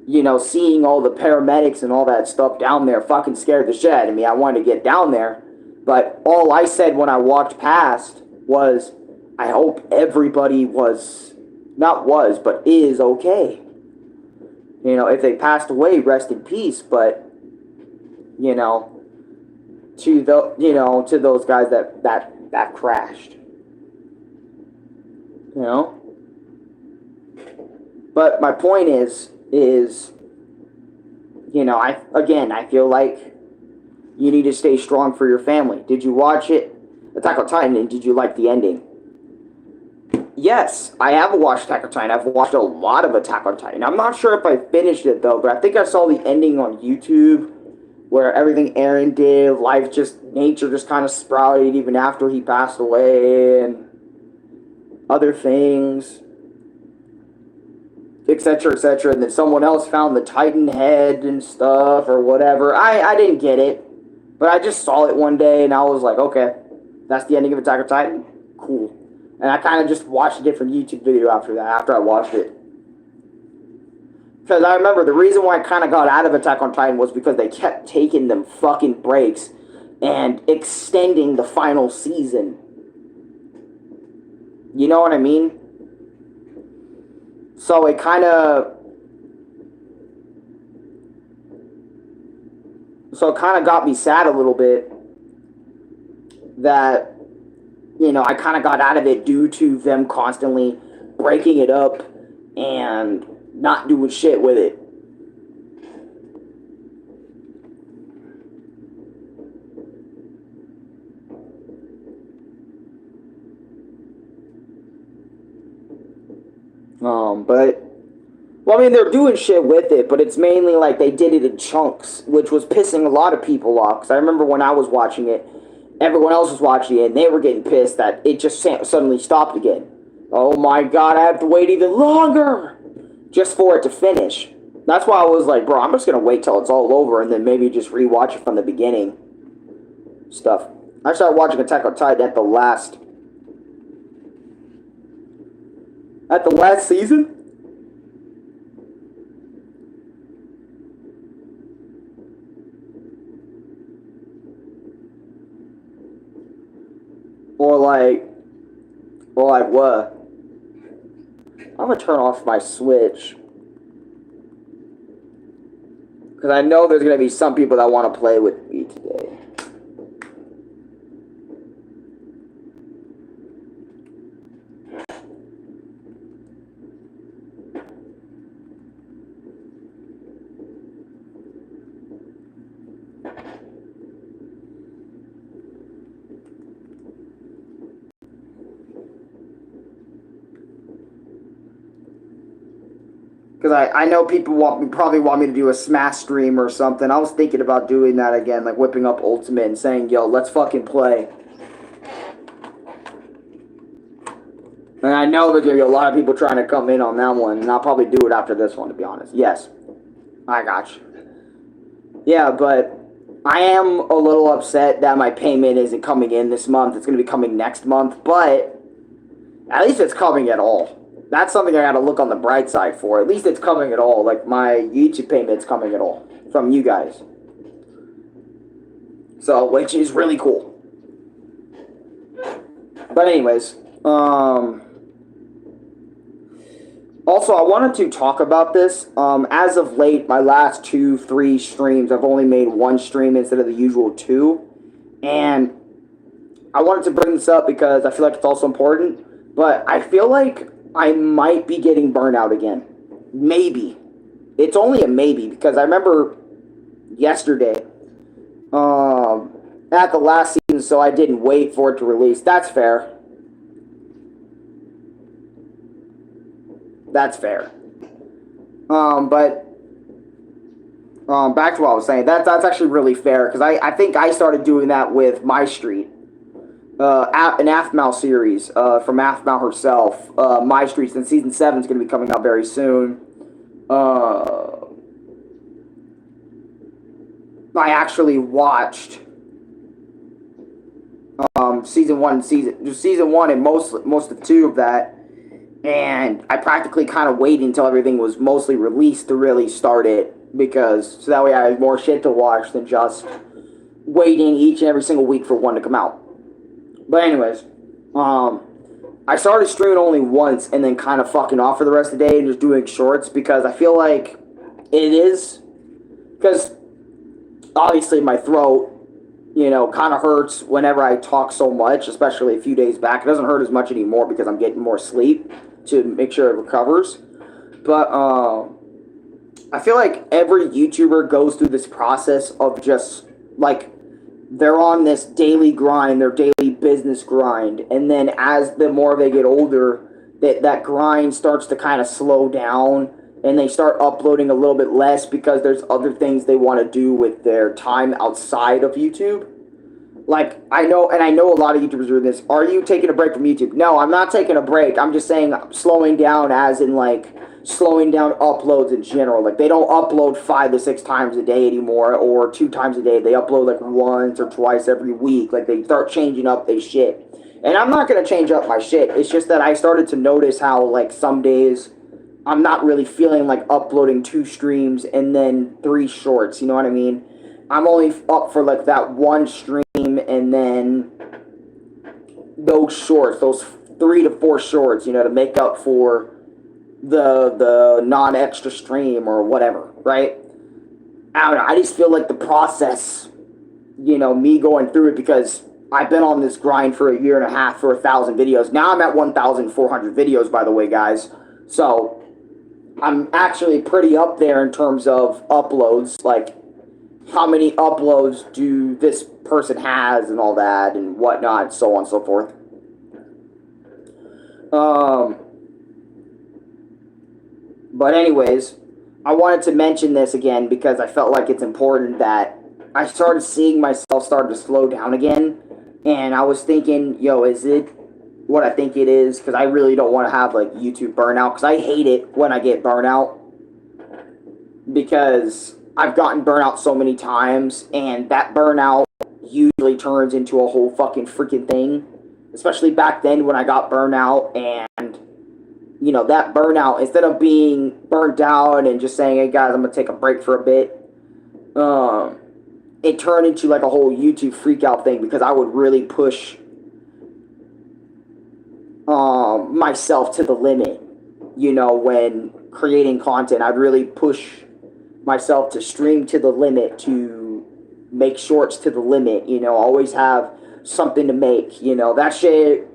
You know, seeing all the paramedics and all that stuff down there fucking scared the shit out of me. I wanted to get down there. But all I said when I walked past was, I hope everybody is okay. You know, if they passed away, rest in peace. But, you know, to those guys that crashed. You know? But my point is, you know, I feel like you need to stay strong for your family. Did you watch it? Attack on Titan, and did you like the ending? Yes, I have watched Attack on Titan. I've watched a lot of Attack on Titan. I'm not sure if I finished it, though, but I think I saw the ending on YouTube, where everything Eren did, nature just kind of sprouted even after he passed away, and other things, etc., etc., and then someone else found the Titan head and stuff, or whatever. I didn't get it, but I just saw it one day, and I was like, okay, that's the ending of Attack on Titan? Cool. And I kind of just watched a different YouTube video after that, after I watched it. Because I remember the reason why I kind of got out of Attack on Titan was because they kept taking them fucking breaks and extending the final season. You know what I mean? So it kind of got me sad a little bit that, you know, I kind of got out of it due to them constantly breaking it up and not doing shit with it. Well, I mean, they're doing shit with it, but it's mainly like they did it in chunks, which was pissing a lot of people off. Because I remember when I was watching it, everyone else was watching it, and they were getting pissed that it just suddenly stopped again. Oh my god, I have to wait even longer just for it to finish. That's why I was like, bro, I'm just going to wait till it's all over and then maybe just rewatch it from the beginning. Stuff. I started watching Attack on Titan at the last season. Or like, what? I'm gonna turn off my Switch. Because I know there's gonna be some people that want to play with me today. Because I know people probably want me to do a Smash stream or something. I was thinking about doing that again, like whipping up Ultimate and saying, yo, let's fucking play. And I know there's going to be a lot of people trying to come in on that one, and I'll probably do it after this one, to be honest. Yes. I got you. Yeah, but I am a little upset that my payment isn't coming in this month. It's going to be coming next month, but at least it's coming at all. That's something I gotta look on the bright side for. At least it's coming at all. Like, my YouTube payment's coming at all from you guys. So, which is really cool. But anyways, also, I wanted to talk about this. As of late, my last 2-3 streams, I've only made 1 stream instead of the usual 2. And I wanted to bring this up because I feel like it's also important. But I feel like I might be getting burnout again. Maybe. It's only a maybe, because I remember yesterday, at the last season, so I didn't wait for it to release. That's fair. That's fair. But back to what I was saying. That's actually really fair, because I think I started doing that with My Street. An Aphmau series from Aphmau herself. My Streets, and season 7 is going to be coming out very soon. I actually watched season 1 and most of 2 of that, and I practically kind of waited until everything was mostly released to really start it, because so that way I had more shit to watch than just waiting each and every single week for one to come out. But anyways, I started streaming only once and then kind of fucking off for the rest of the day and just doing shorts, because I feel like it is, because obviously my throat, you know, kind of hurts whenever I talk so much, especially a few days back. It doesn't hurt as much anymore because I'm getting more sleep to make sure it recovers. But I feel like every YouTuber goes through this process of just, like, they're on this daily grind, their daily business grind, and then as the more they get older, that grind starts to kind of slow down, and they start uploading a little bit less because there's other things they want to do with their time outside of YouTube. Like, I know a lot of YouTubers are doing this. Are you taking a break from YouTube? No, I'm not taking a break. I'm just saying slowing down, as in, like, slowing down uploads in general. Like, they don't upload 5 to 6 times a day anymore, or 2 times a day. They upload, like, once or twice every week. Like, they start changing up their shit. And I'm not going to change up my shit. It's just that I started to notice how, like, some days I'm not really feeling like uploading 2 streams and then 3 shorts. You know what I mean? I'm only up for, like, that 1 stream and then those shorts, those 3 to 4 shorts, you know, to make up for the non-extra stream or whatever, right? I don't know, I just feel like the process, you know, me going through it, because I've been on this grind for a year and a half for 1,000 videos. Now I'm at 1,400 videos, by the way, guys. So I'm actually pretty up there in terms of uploads, like how many uploads do this person has and all that and whatnot, so on and so forth. But anyways, I wanted to mention this again because I felt like it's important that I started seeing myself start to slow down again. And I was thinking, yo, is it what I think it is? Because I really don't want to have, like, YouTube burnout. Because I hate it when I get burnout. Because I've gotten burnout so many times. And that burnout usually turns into a whole fucking freaking thing. Especially back then when I got burnout. And, you know, that burnout, instead of being burnt out and just saying, hey, guys, I'm going to take a break for a bit. It turned into, like, a whole YouTube freak out thing, because I would really push myself to the limit. You know, when creating content, I'd really push myself to stream to the limit, to make shorts to the limit. You know, always have something to make. You know, that shit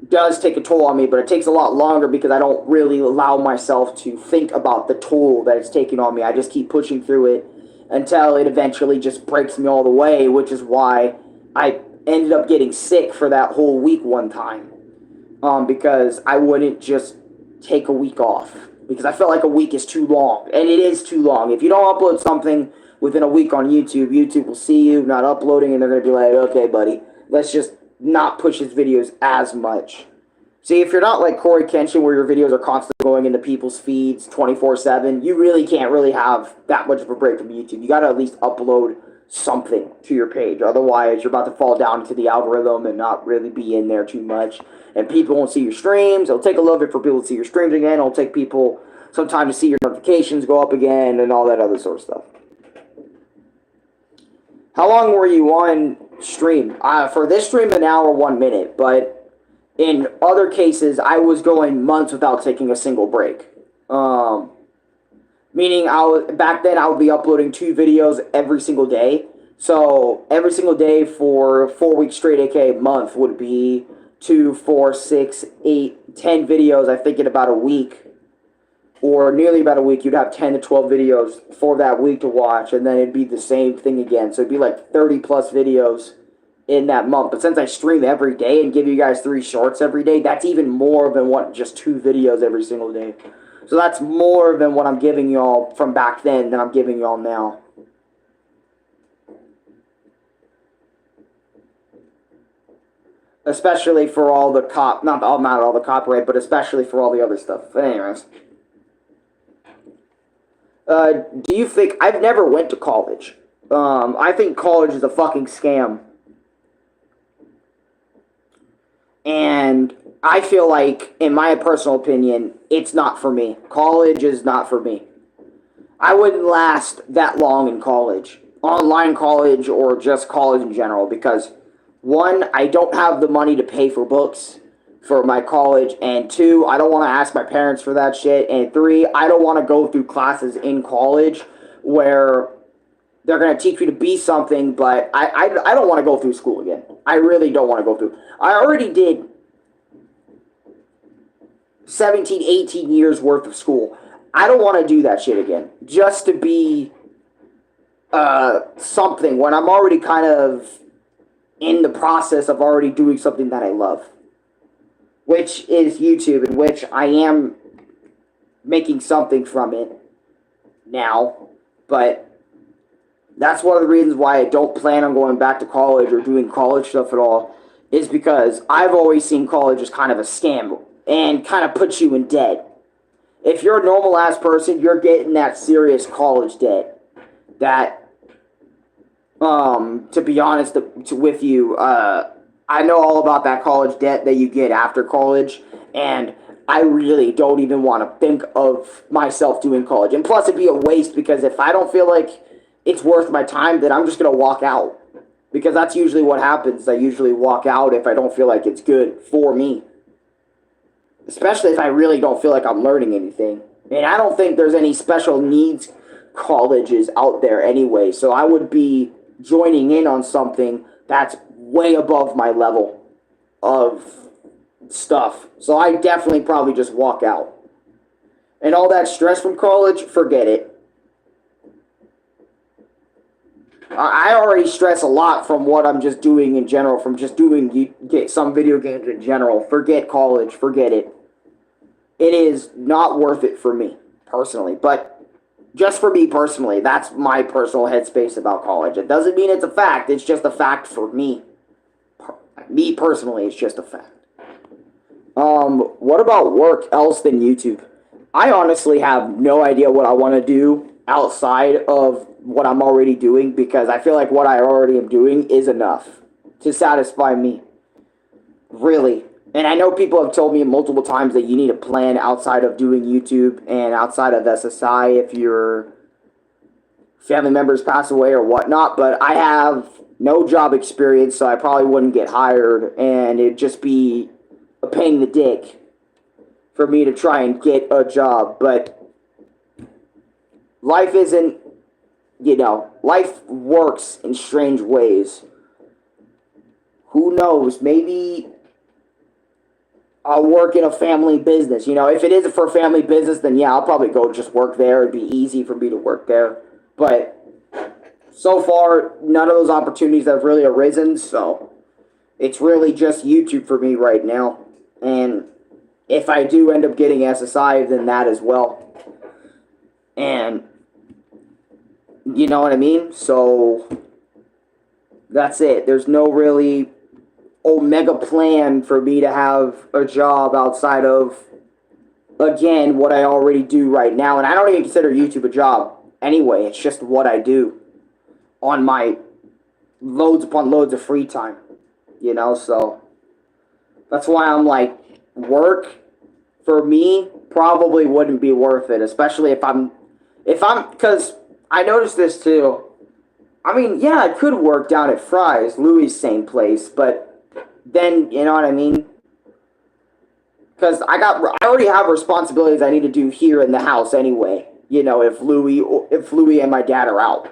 does take a toll on me, but it takes a lot longer because I don't really allow myself to think about the toll that it's taking on me. I just keep pushing through it until it eventually just breaks me all the way, which is why I ended up getting sick for that whole week one time. Because I wouldn't just take a week off, because I felt like a week is too long, and it is too long. If you don't upload something within a week on YouTube, YouTube will see you not uploading, and they're going to be like, okay, buddy, let's just not push his videos as much. See, if you're not like Corey Kenshin, where your videos are constantly going into people's feeds 24/7, you really can't really have that much of a break from YouTube. You got to at least upload something to your page. Otherwise, you're about to fall down into the algorithm and not really be in there too much. And people won't see your streams. It'll take a little bit for people to see your streams again. It'll take people some time to see your notifications go up again and all that other sort of stuff. How long were you on stream? For this stream, an hour, 1 minute. But in other cases, I was going months without taking a single break. Meaning, back then, I would be uploading 2 videos every single day. So, every single day for 4 weeks straight, aka a month, would be 2, 4, 6, 8, 10 videos, I think, in about a week. Or nearly about a week, you'd have 10 to 12 videos for that week to watch, and then it'd be the same thing again. So, it'd be like 30 plus videos in that month. But since I stream every day and give you guys 3 shorts every day, that's even more than what just 2 videos every single day. So that's more than what I'm giving y'all from back then than I'm giving y'all now. Especially for all the not all the copyright, but especially for all the other stuff. But anyways. Do you think... I've never went to college. I think college is a fucking scam. And I feel like, in my personal opinion, it's not for me. College is not for me. I wouldn't last that long in college. Online college or just college in general. Because, 1, I don't have the money to pay for books for my college. And 2, I don't want to ask my parents for that shit. And 3, I don't want to go through classes in college where they're going to teach you to be something, but I don't want to go through school again. I really don't want to go through. I already did 17, 18 years worth of school. I don't want to do that shit again. Just to be something when I'm already kind of in the process of already doing something that I love. Which is YouTube, in which I am making something from it now. But that's one of the reasons why I don't plan on going back to college or doing college stuff at all, is because I've always seen college as kind of a scam and kind of puts you in debt. If you're a normal ass person, you're getting that serious college debt. That, to be honest with you, I know all about that college debt that you get after college, and I really don't even want to think of myself doing college. And plus, it'd be a waste, because if I don't feel like it's worth my time, then I'm just going to walk out. Because that's usually what happens. I usually walk out if I don't feel like it's good for me. Especially if I really don't feel like I'm learning anything. And I don't think there's any special needs colleges out there anyway. So I would be joining in on something that's way above my level of stuff. So I definitely probably just walk out. And all that stress from college, forget it. I already stress a lot from what I'm just doing in general, from just doing some video games in general. Forget college, forget it. It is not worth it for me, personally. But just for me personally, that's my personal headspace about college. It doesn't mean it's a fact, it's just a fact for me. Me personally, it's just a fact. What about work else than YouTube? I honestly have no idea what I want to do outside of what I'm already doing, because I feel like what I already am doing is enough to satisfy me. Really. And I know people have told me multiple times that you need a plan outside of doing YouTube and outside of SSI if your family members pass away or whatnot, but I have no job experience, so I probably wouldn't get hired, and it'd just be a pain in the dick for me to try and get a job. But life isn't, life works in strange ways. Who knows? Maybe I'll work in a family business. If it isn't for a family business, then yeah, I'll probably go just work there. It'd be easy for me to work there. But so far, none of those opportunities have really arisen, so it's really just YouTube for me right now. And if I do end up getting SSI, then that as well. And you know what I mean? So that's it. There's no really mega plan for me to have a job outside of, again, what I already do right now. And I don't even consider YouTube a job anyway. It's just what I do on my loads upon loads of free time. So that's why I'm like, work for me probably wouldn't be worth it, especially because I noticed this too. I mean, yeah, I could work down at Fry's, Louis' same place, but then, you know what I mean? Because I already have responsibilities I need to do here in the house anyway. If Louis and my dad are out.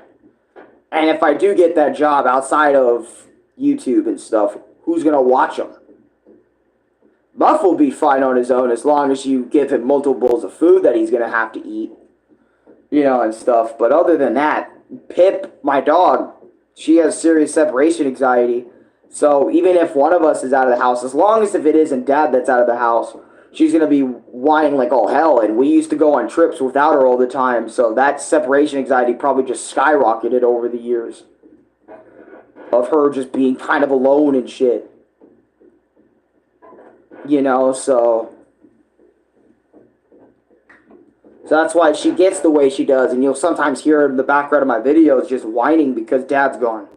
And if I do get that job outside of YouTube and stuff, who's going to watch him? Muff will be fine on his own as long as you give him multiple bowls of food that he's going to have to eat, and stuff. But other than that, Pip, my dog, she has serious separation anxiety. So even if one of us is out of the house, as long as if it isn't Dad that's out of the house, she's going to be whining like all hell. And we used to go on trips without her all the time. So that separation anxiety probably just skyrocketed over the years of her just being kind of alone and shit. So that's why she gets the way she does. And you'll sometimes hear her in the background of my videos just whining because Dad's gone.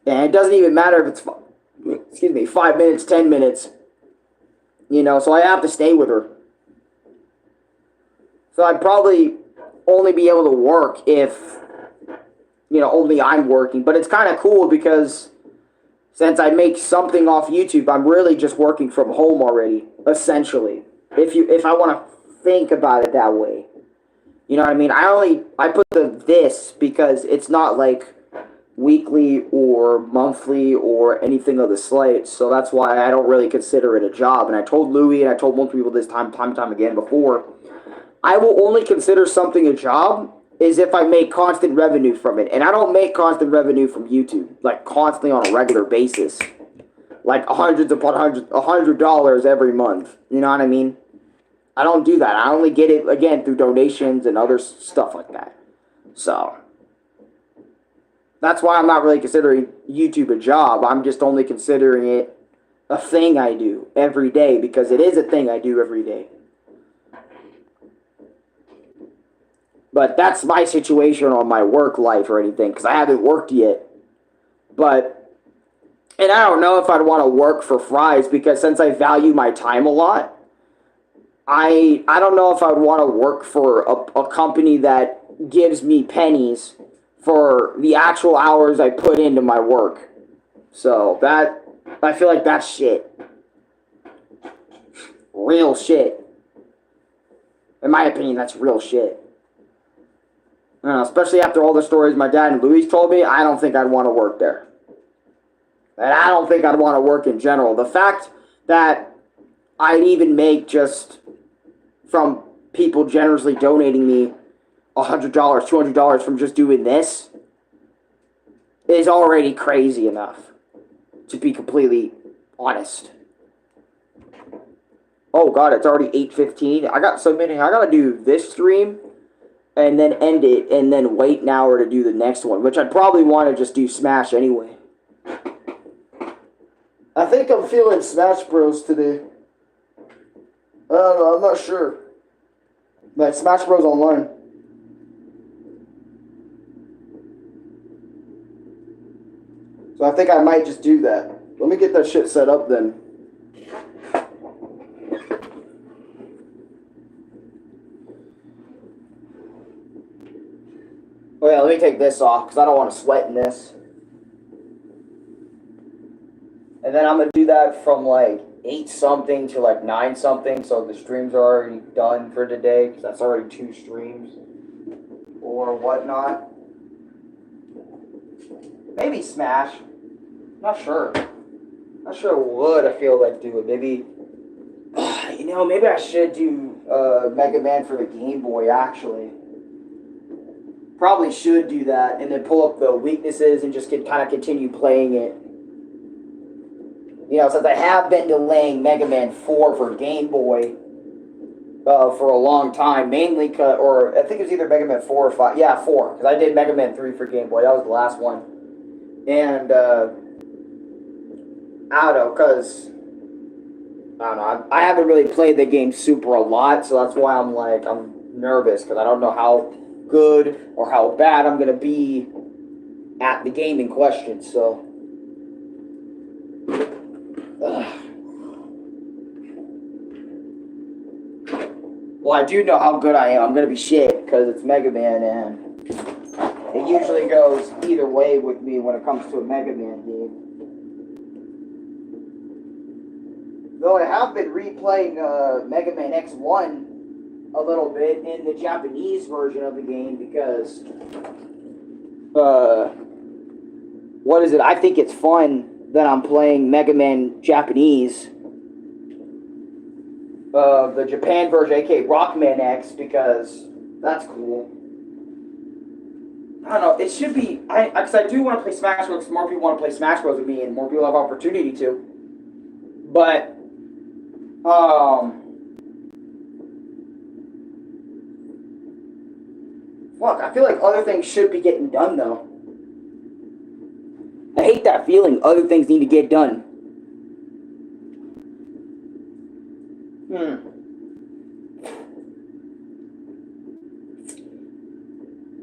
And it doesn't even matter if it's, 5 minutes, 10 minutes. So I have to stay with her. So I'd probably only be able to work if, only I'm working. But it's kind of cool because since I make something off YouTube, I'm really just working from home already, essentially. If I want to think about it that way. You know what I mean? I put this because it's not like weekly or monthly or anything of the slight, so that's why I don't really consider it a job. And I told Louis and I told multiple people this time again before, I will only consider something a job is if I make constant revenue from it. And I don't make constant revenue from YouTube, like constantly on a regular basis, like hundreds upon hundreds, $100 every month. You know what I mean? I don't do that. I only get it, again, through donations and other stuff like that. So that's why I'm not really considering YouTube a job. I'm just only considering it a thing I do every day because it is a thing I do every day. But that's my situation on my work life or anything because I haven't worked yet. And I don't know if I'd want to work for Fry's because since I value my time a lot, I don't know if I would want to work for a company that gives me pennies for the actual hours I put into my work. So I feel like that's shit. Real shit. In my opinion, that's real shit. I don't know, especially after all the stories my dad and Louis told me, I don't think I'd want to work there. And I don't think I'd want to work in general. The fact that I'd even make just from people generously donating me $100, $200 from just doing this is already crazy enough, to be completely honest. Oh god, it's already 8:15. I gotta do this stream and then end it and then wait an hour to do the next one, which I'd probably want to just do Smash anyway. I think I'm feeling Smash Bros today. I don't know, I'm not sure. But Smash Bros Online. So I think I might just do that. Let me get that shit set up then. Oh yeah, let me take this off because I don't want to sweat in this. And then I'm going to do that from like 8 something to like 9 something, so the streams are already done for today because that's already 2 streams or whatnot. Maybe Smash. Not sure. Not sure what I feel like doing. Maybe, maybe I should do Mega Man for the Game Boy, actually. Probably should do that and then pull up the weaknesses and just kind of continue playing it. Since I have been delaying Mega Man 4 for Game Boy for a long time, mainly or I think it was either Mega Man 4 or 5. Yeah, 4, because I did Mega Man 3 for Game Boy. That was the last one. And, I don't know, because, I don't know, I haven't really played the game super a lot, so that's why I'm nervous, because I don't know how good or how bad I'm going to be at the game in question, so. Well, I do know how good I am. I'm going to be shit, because it's Mega Man, and it usually goes either way with me when it comes to a Mega Man game. Though I have been replaying Mega Man X1 a little bit in the Japanese version of the game because, what is it? I think it's fun that I'm playing Mega Man Japanese, the Japan version, aka Rockman X, because that's cool. I don't know, it should be, because I do want to play Smash Bros. More people want to play Smash Bros. With me, and more people have opportunity to. But, fuck, I feel like other things should be getting done, though. I hate that feeling. Other things need to get done.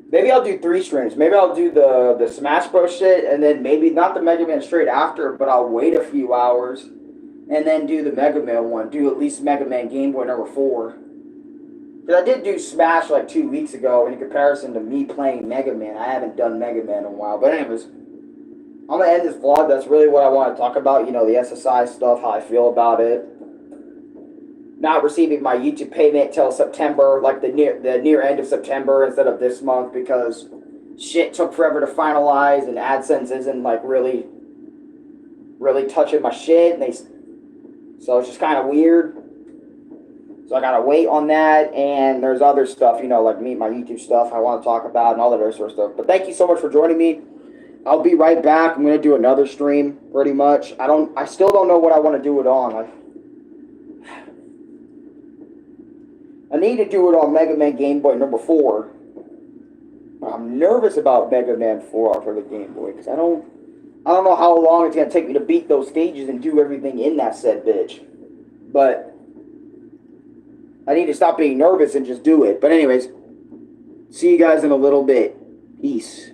Maybe I'll do 3 streams. Maybe I'll do the Smash Bros. Shit, and then maybe not the Mega Man straight after, but I'll wait a few hours, and then do the Mega Man one. Do at least Mega Man Game Boy number 4. Because I did do Smash like 2 weeks ago, and in comparison to me playing Mega Man, I haven't done Mega Man in a while. But anyways, I'm going to end this vlog. That's really what I want to talk about. The SSI stuff, how I feel about it. Not receiving my YouTube payment till September, like the near end of September instead of this month, because shit took forever to finalize, and AdSense isn't like really touching my shit, and so it's just kind of weird. So I gotta wait on that, and there's other stuff, like my YouTube stuff I want to talk about and all that other sort of stuff. But thank you so much for joining me. I'll be right back. I'm gonna do another stream, pretty much. I still don't know what I want to do it on. I need to do it on Mega Man Game Boy number 4. But I'm nervous about Mega Man 4 for the Game Boy, because I don't know how long it's gonna take me to beat those stages and do everything in that said bitch. But I need to stop being nervous and just do it. But anyways, see you guys in a little bit. Peace.